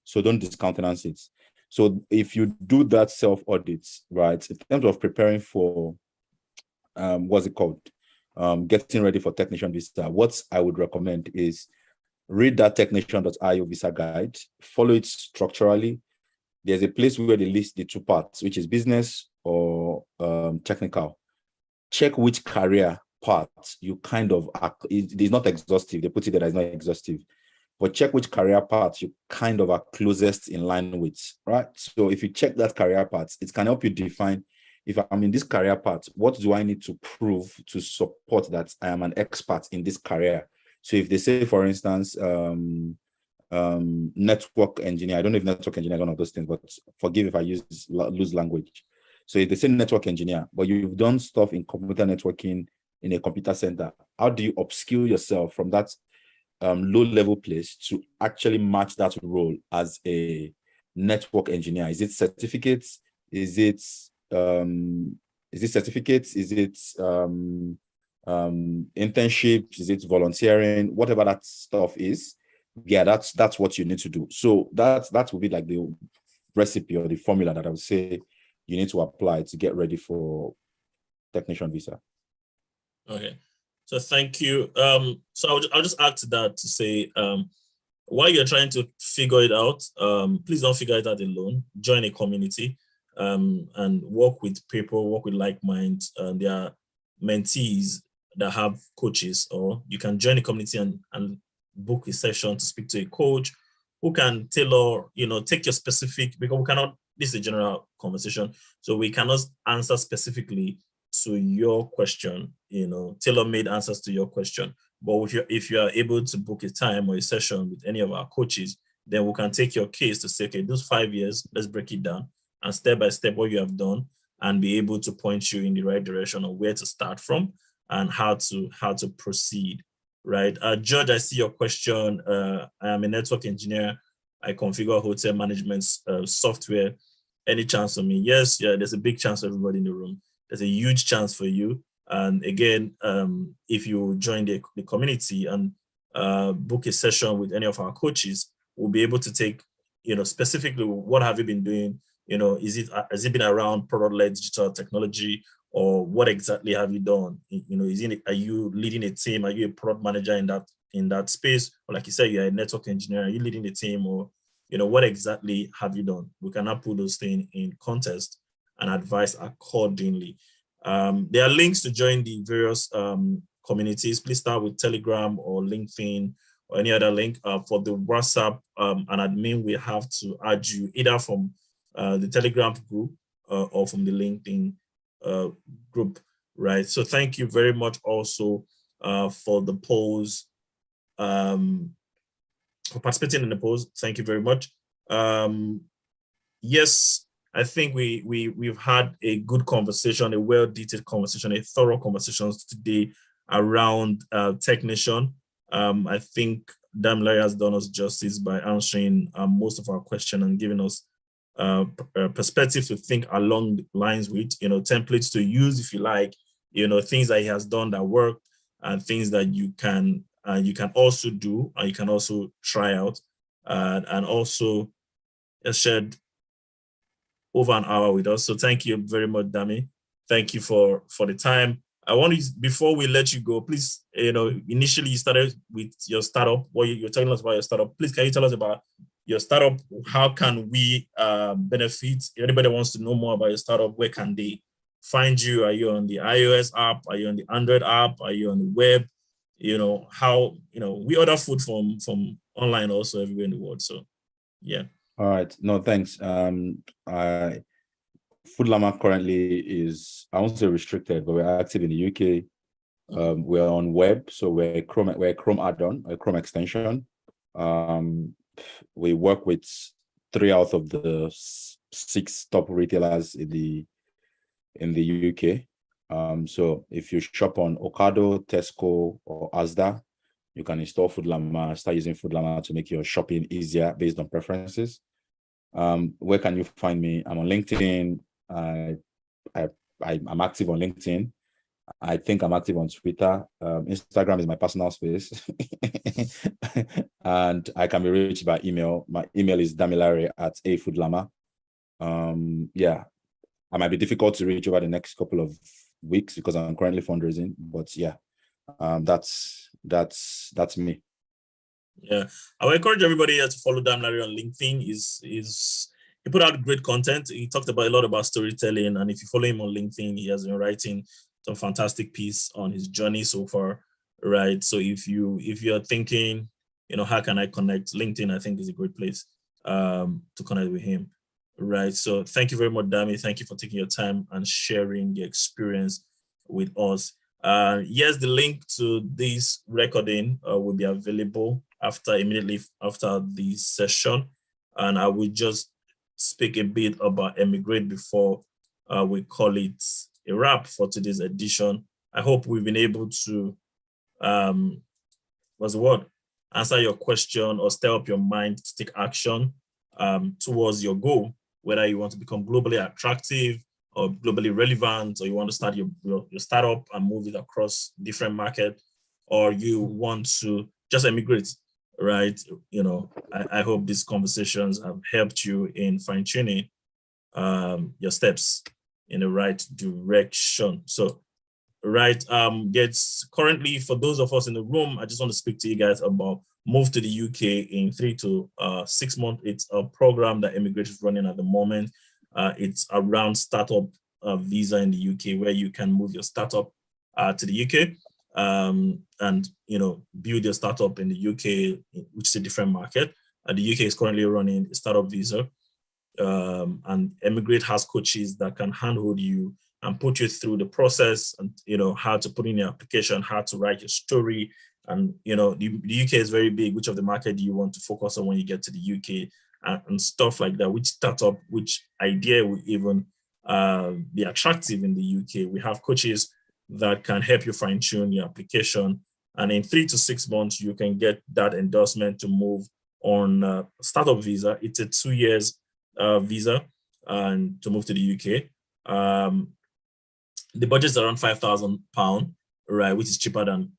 So don't discountenance it. So if you do that self-audit, right, in terms of preparing for, what's it called? Getting ready for technician visa, what I would recommend is read that technician.io visa guide, follow it structurally. There's a place where they list the 2 parts, which is business or technical. Check which career part you it is not exhaustive. They put it there as not exhaustive, but check which career part you kind of are closest in line with, right? So if you check that career part, it can help you define, if I'm in this career path, what do I need to prove to support that I am an expert in this career? So if they say, for instance, network engineer, I don't know if network engineer is one of those things, but forgive if I use loose language. So if they say network engineer, but you've done stuff in computer networking in a computer center, how do you upskill yourself from that low-level place to actually match that role as a network engineer? Is it certificates? Is it certificates? Is it internships? Is it volunteering? Whatever that stuff is, yeah, that's what you need to do. So that will be like the recipe or the formula that I would say you need to apply to get ready for technician visa. Okay, so thank you. So I'll just add to that to say, while you're trying to figure it out, please don't figure it out alone. Join a community. And work with people, work with like minds. There are mentees that have coaches, or you can join a community and book a session to speak to a coach who can tailor, take your specific, because we cannot, this is a general conversation, so we cannot answer specifically to your question, tailor-made answers to your question. But if you are able to book a time or a session with any of our coaches, then we can take your case to say, okay, those 5 years, let's break it down and step by step what you have done, and be able to point you in the right direction of where to start from and how to proceed, right? George, I see your question. I am a network engineer. I configure hotel management software. Any chance for me? Yes, yeah, there's a big chance for everybody in the room. There's a huge chance for you. And again, if you join the community and book a session with any of our coaches, we'll be able to take, specifically what have you been doing? Has it been around product-led digital technology, or what exactly have you done? Are you leading a team? Are you a product manager in that space? Or like you said, you're a network engineer. Are you leading a team, or what exactly have you done? We cannot put those things in context and advise accordingly. There are links to join the various communities. Please start with Telegram or LinkedIn or any other link. For the WhatsApp, an admin will have to add you either from the Telegram group or from the LinkedIn group, right? So thank you very much also for the polls, for participating in the polls. Thank you very much. Yes, I think we've had a good conversation, a well-detailed conversation, a thorough conversation today around Technician. I think Damilare has done us justice by answering most of our questions and giving us perspective to think along the lines with, templates to use if you like, things that he has done that work, and things that you can also do, and you can also try out, and also shared over an hour with us. So thank you very much, Dami. Thank you for the time. I want to, before we let you go, please, initially you started with your startup. What you're telling us about your startup. Please, can you tell us about your startup? How can we benefit? If anybody wants to know more about your startup, where can they find you? Are you on the iOS app? Are you on the Android app? Are you on the web? We order food from online also everywhere in the world. So yeah. All right. No, thanks. Foodlama currently is, I won't say restricted, but we're active in the UK. We're on web, so we're a Chrome add-on, a Chrome extension. We work with 3 out of the 6 top retailers in the UK. So if you shop on Ocado, Tesco, or Asda, you can install Foodlama, start using Foodlama to make your shopping easier based on preferences. Where can you find me? I'm on LinkedIn. I'm active on LinkedIn. I think I'm active on Twitter. Instagram is my personal space. And I can be reached by email. My email is damilare@afoodlama. Yeah, I might be difficult to reach over the next couple of weeks because I'm currently fundraising, but yeah, that's me. Yeah, I would encourage everybody here to follow Damilare on LinkedIn. He put out great content. He talked about a lot about storytelling, and if you follow him on LinkedIn, he has been writing some fantastic piece on his journey so far, right? So if you're thinking, how can I connect? LinkedIn, I think, is a great place to connect with him, right? So thank you very much, Dami. Thank you for taking your time and sharing your experience with us. Yes, the link to this recording will be available immediately after the session, and I will just speak a bit about Emigrate before we call it a wrap for today's edition. I hope we've been able to answer your question or stir up your mind to take action towards your goal, whether you want to become globally attractive or globally relevant, or you want to start your startup and move it across different markets, or you want to just emigrate, right? I hope these conversations have helped you in fine-tuning your steps in the right direction. So, right, currently, for those of us in the room, I just want to speak to you guys about Move to the UK in 3 to 6 months. It's a program that Emigrate is running at the moment. It's around startup visa in the UK, where you can move your startup to the UK and build your startup in the UK, which is a different market. The UK is currently running a startup visa, and Emigrate has coaches that can handhold you and put you through the process and, how to put in your application, how to write your story. And, the UK is very big. Which of the market do you want to focus on when you get to the UK and stuff like that? Which startup, which idea will even be attractive in the UK? We have coaches that can help you fine tune your application. And in 3 to 6 months, you can get that endorsement to move on startup visa. It's a 2 years visa and to move to the UK. The budget is around £5,000, right, which is cheaper than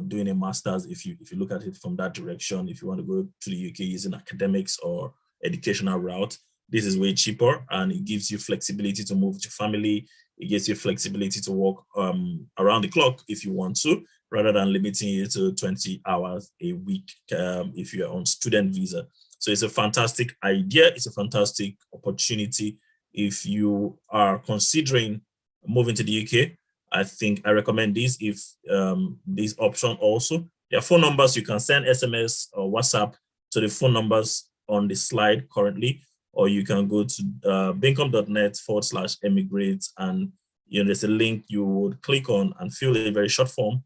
doing a master's if you look at it from that direction. If you want to go to the UK using academics or educational route, this is way cheaper, and it gives you flexibility to move with your family. It gives you flexibility to work around the clock if you want to, rather than limiting it to 20 hours a week if you're on student visa. So it's a fantastic idea. It's a fantastic opportunity. If you are considering moving to the UK, I think I recommend this. If this option also, there are phone numbers. You can send SMS or WhatsApp to the phone numbers on the slide currently, or you can go to bincom.net/emigrate, and there's a link you would click on and fill a very short form,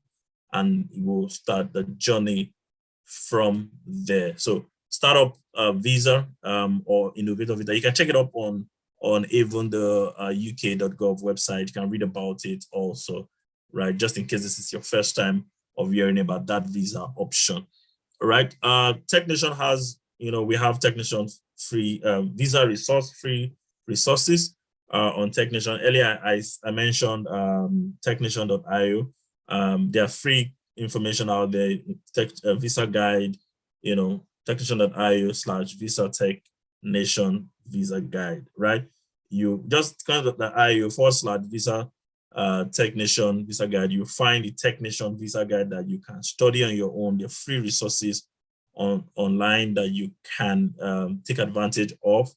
and you will start the journey from there. So startup visa or innovator visa, you can check it up on even the uk.gov website. You can read about it also, right? Just in case this is your first time of hearing about that visa option, right? TechNation has, we have TechNation free visa free resources on TechNation. Earlier, I mentioned TechNation.io. There are free information out there, visa guide, TechNation.io/visa TechNation visa guide, right? You just kind of the IO/visa TechNation visa guide. You find the TechNation visa guide that you can study on your own. There are free resources online that you can take advantage of.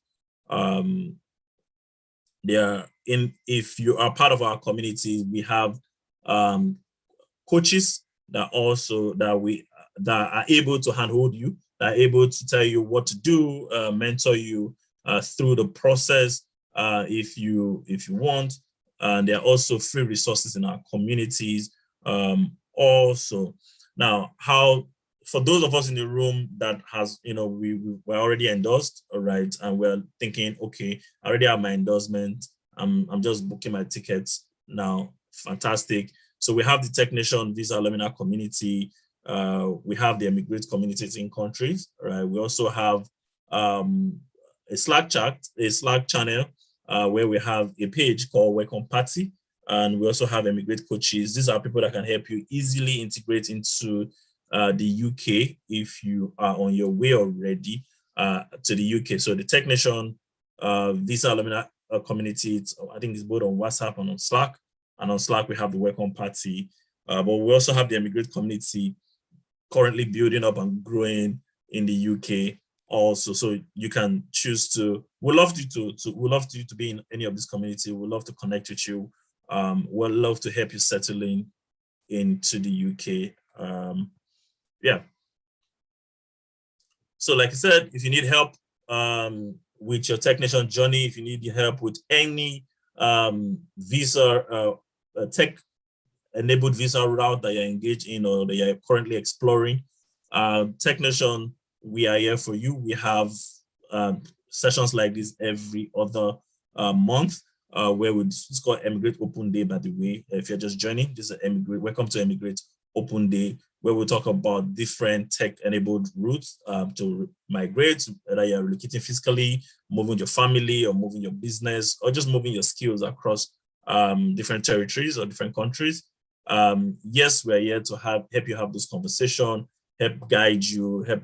If you are part of our community, we have coaches that are able to handhold you, that are able to tell you what to do, mentor you through the process if you want. And there are also free resources in our communities also. Now, for those of us in the room that has, we're already endorsed, all right, and we're thinking, okay, I already have my endorsement. I'm just booking my tickets now. Fantastic. So we have the TechNation Visa Alumni community. We have the Emigrate communities in countries, right? We also have a Slack channel where we have a page called Welcome Party, and we also have Emigrate coaches. These are people that can help you easily integrate into the UK if you are on your way already to the UK. So the TechNation Visa Alumni community, I think it's both on WhatsApp and on Slack. And on Slack, we have the Welcome Party. But we also have the Emigrate community currently building up and growing in the UK also. So you can choose to, we'd love you to be in any of this community. We'd love to connect with you. We'd love to help you settle into the UK. Yeah. So like I said, if you need help with your TechNation journey, if you need help with any visa, tech-enabled visa route that you're engaged in or that you're currently exploring, TechNation, we are here for you. We have sessions like this every other month where it's called Emigrate Open Day, by the way. If you're just joining, this is welcome to Emigrate Open Day, where we'll talk about different tech-enabled routes to migrate, whether you're relocating physically, moving your family, or moving your business, or just moving your skills across different territories or different countries. Yes, we're here to help you have this conversation, help guide you, help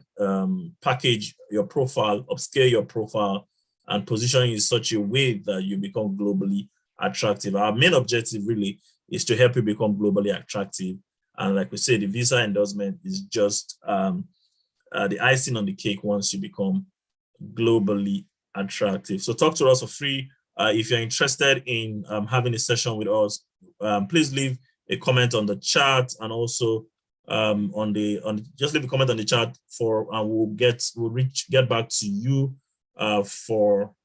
package your profile, upscale your profile, and position you in such a way that you become globally attractive. Our main objective really is to help you become globally attractive. And like we say, the visa endorsement is just the icing on the cake once you become globally attractive. So talk to us for free. If you're interested in having a session with us, please leave a comment on the chat, and also just leave a comment on the chat and we'll get back to you for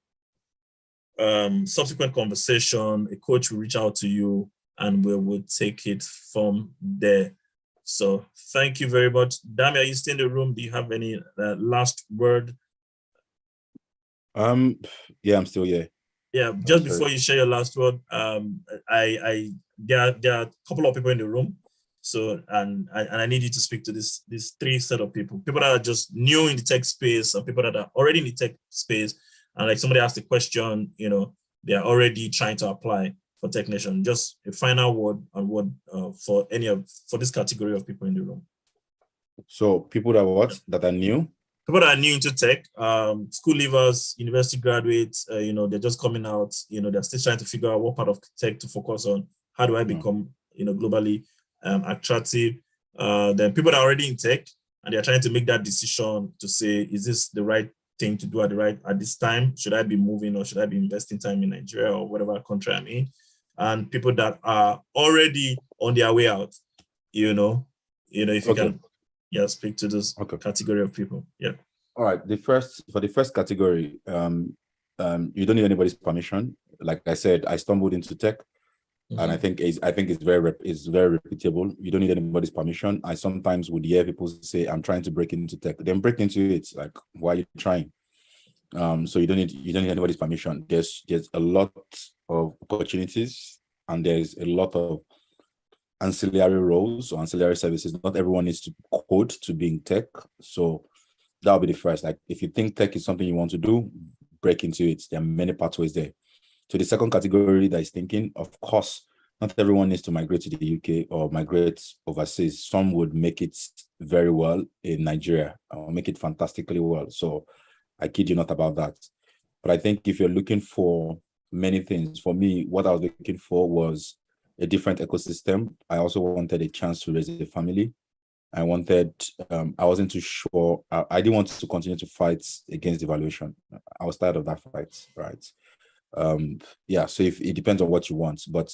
subsequent conversation, a coach will reach out to you and we will take it from there. So thank you very much. Dami, are you still in the room? Do you have any last word? Yeah, I'm still here. Yeah, just before you share your last word, there are a couple of people in the room. So and I need you to speak to these three set of people that are just new in the tech space, and people that are already in the tech space, and like somebody asked a question, they are already trying to apply for technician. Just a final word on what for this category of people in the room. So people that are new. People that are new into tech, school leavers, university graduates, they're just coming out, they're still trying to figure out what part of tech to focus on. How do I become, globally attractive? Then people that are already in tech and they're trying to make that decision to say, is this the right thing to do at this time? Should I be moving or should I be investing time in Nigeria or whatever country I'm in? And people that are already on their way out, if you can. Yeah, speak to this category of people. Yeah. All right. For the first category, you don't need anybody's permission. Like I said, I stumbled into tech, and I think it's very reputable. You don't need anybody's permission. I sometimes would hear people say, "I'm trying to break into tech." Then break into it. Like, why are you trying? So you don't need anybody's permission. There's a lot of opportunities, and there's a lot of ancillary roles or ancillary services. Not everyone needs to code to be in tech. So that'll be the first. Like if you think tech is something you want to do, break into it. There are many pathways there. So the second category that is thinking, of course, not everyone needs to migrate to the UK or migrate overseas. Some would make it very well in Nigeria or make it fantastically well. So I kid you not about that. But I think if you're looking for many things, for me, what I was looking for was a different ecosystem. I also wanted a chance to raise a family. I wasn't too sure. I didn't want to continue to fight against devaluation. I was tired of that fight, right? So if it depends on what you want, but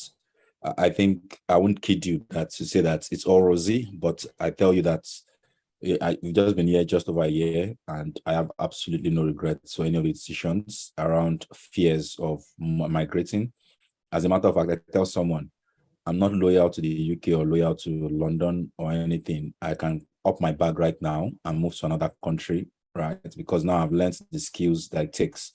I think I wouldn't kid you to say that it's all rosy, but I tell you that we've just been here just over a year, and I have absolutely no regrets for any of the decisions around fears of migrating. As a matter of fact, I tell someone, I'm not loyal to the UK or loyal to London or anything. I can up my bag right now and move to another country, right? Because now I've learned the skills that it takes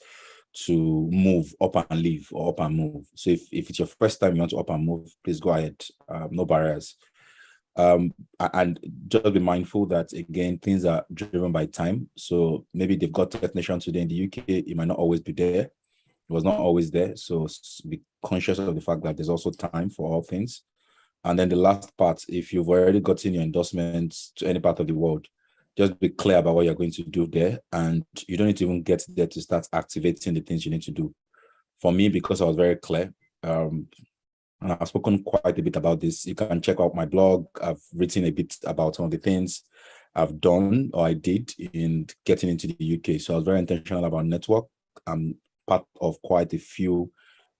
to move up and leave or up and move. So if it's your first time you want to up and move, please go ahead. No barriers. And just be mindful that, again, things are driven by time. So maybe they've got technicians today in the UK. It might not always be there. It was not always there. So be conscious of the fact that there's also time for all things. And then the last part, if you've already gotten your endorsements to any part of the world, just be clear about what you're going to do there. And you don't need to even get there to start activating the things you need to do. For me, because I was very clear, and I've spoken quite a bit about this. You can check out my blog. I've written a bit about some of the things I've done or I did in getting into the UK. So I was very intentional about network. I'm part of quite a few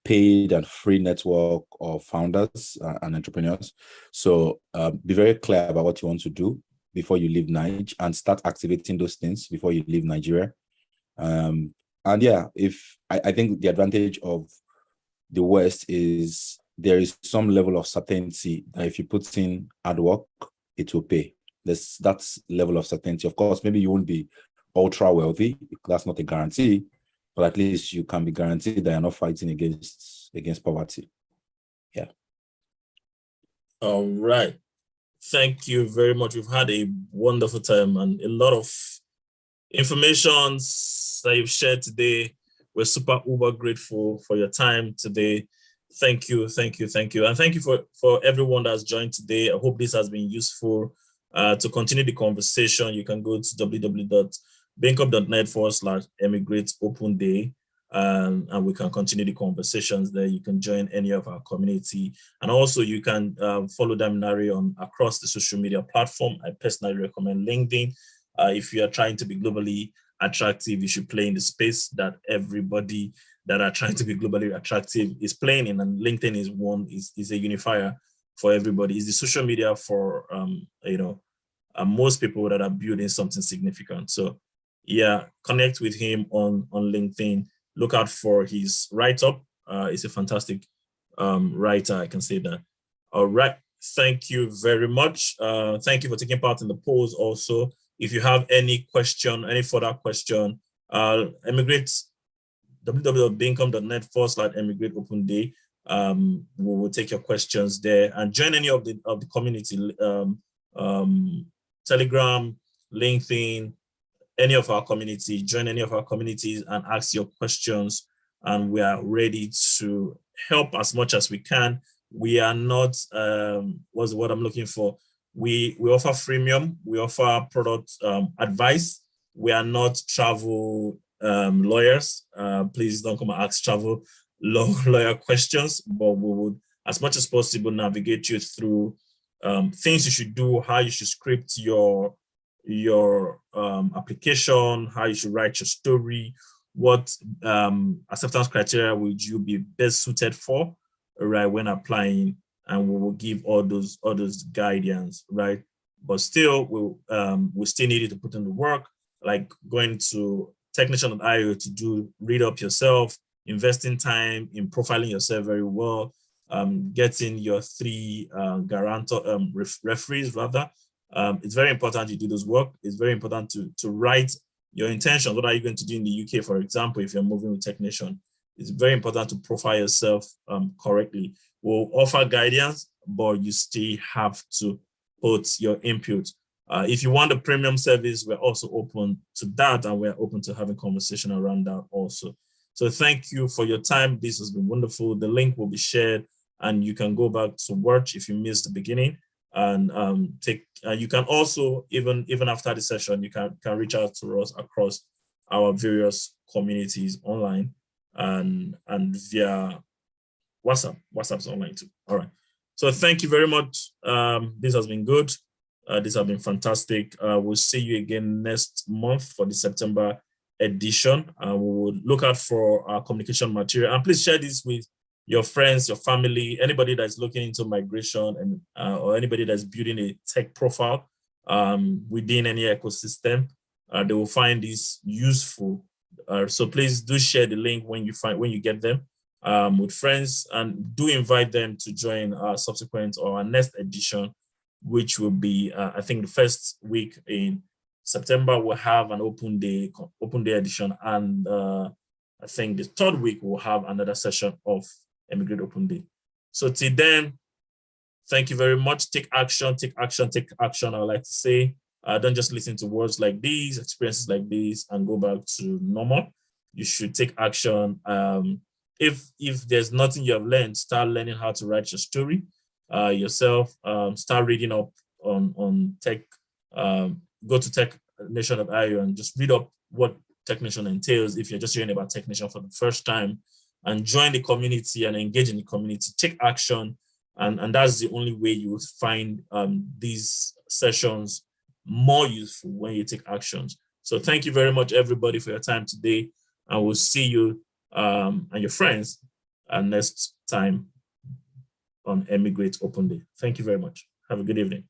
paid and free network of founders and entrepreneurs. So be very clear about what you want to do before you leave Nigeria, and start activating those things before you leave Nigeria. And yeah, I think the advantage of the West is there is some level of certainty that if you put in hard work, it will pay. That's level of certainty. Of course, maybe you won't be ultra wealthy. That's not a guarantee, but at least you can be guaranteed that you're not fighting against poverty. Yeah. All right. Thank you very much. We've had a wonderful time and a lot of information that you've shared today. We're super uber grateful for your time today. Thank you. And thank you for everyone that's joined today. I hope this has been useful. To continue the conversation, you can go to www.bankup.net/emigrate open day. And we can continue the conversations there. You can join any of our community. And also you can follow Damilare on across the social media platform. I personally recommend LinkedIn. If you are trying to be globally attractive, you should play in the space that everybody that are trying to be globally attractive is playing in. And LinkedIn is a unifier for everybody. It's the social media for, most people that are building something significant. So yeah, connect with him on LinkedIn. look out for his write-up. He's a fantastic writer, I can say that. All right, thank you very much. Thank you for taking part in the polls also. If you have any question, any further question, emigrate, www.bincom.net/emigrate open day. We will take your questions there, and join any of the community, Telegram, LinkedIn, any of our community, join any of our communities and ask your questions. And we are ready to help as much as we can. We are not, what's the word I'm looking for? We offer freemium, we offer product advice. We are not travel lawyers. Please don't come and ask travel lawyer questions, but we would, as much as possible, navigate you through things you should do, how you should script your application, how you should write your story, what acceptance criteria would you be best suited for, right, when applying, and we will give all those guidance, right? But still, we still need you to put in the work, like going to technician.io to read up yourself, investing time in profiling yourself very well, getting your 3 guarantor referees rather. It's very important you do this work. It's very important to write your intentions. What are you going to do in the UK, for example, if you're moving with technician? It's very important to profile yourself correctly. We'll offer guidance, but you still have to put your input. If you want the premium service, we're also open to that, and we're open to having conversation around that also. So thank you for your time. This has been wonderful. The link will be shared, and you can go back to watch if you missed the beginning. And you can also, even after the session, you can reach out to us across our various communities online and via WhatsApp. WhatsApp's online too. All right. So thank you very much. This has been good. This has been fantastic. We'll see you again next month for the September edition. We will look out for our communication material, and please share this with your friends, your family, anybody that's looking into migration, and or anybody that's building a tech profile within any ecosystem. They will find this useful. So please do share the link when you get them with friends, and do invite them to join our subsequent or our next edition, which will be I think the first week in September. We'll have an open day edition, and I think the 3rd week we'll have another session of Emigrate Open Day. So till then, thank you very much. Take action, take action, take action. I would like to say, don't just listen to words like these, experiences like these, and go back to normal. You should take action. If there's nothing you have learned, start learning how to write your story yourself. Start reading up on tech. Go to technician.io and just read up what technician entails if you're just hearing about technician for the first time, and join the community and engage in the community. Take action, and that's the only way you will find these sessions more useful, when you take actions. So thank you very much, everybody, for your time today, and we'll see you and your friends next time on Emigrate Open Day. Thank you very much. Have a good evening.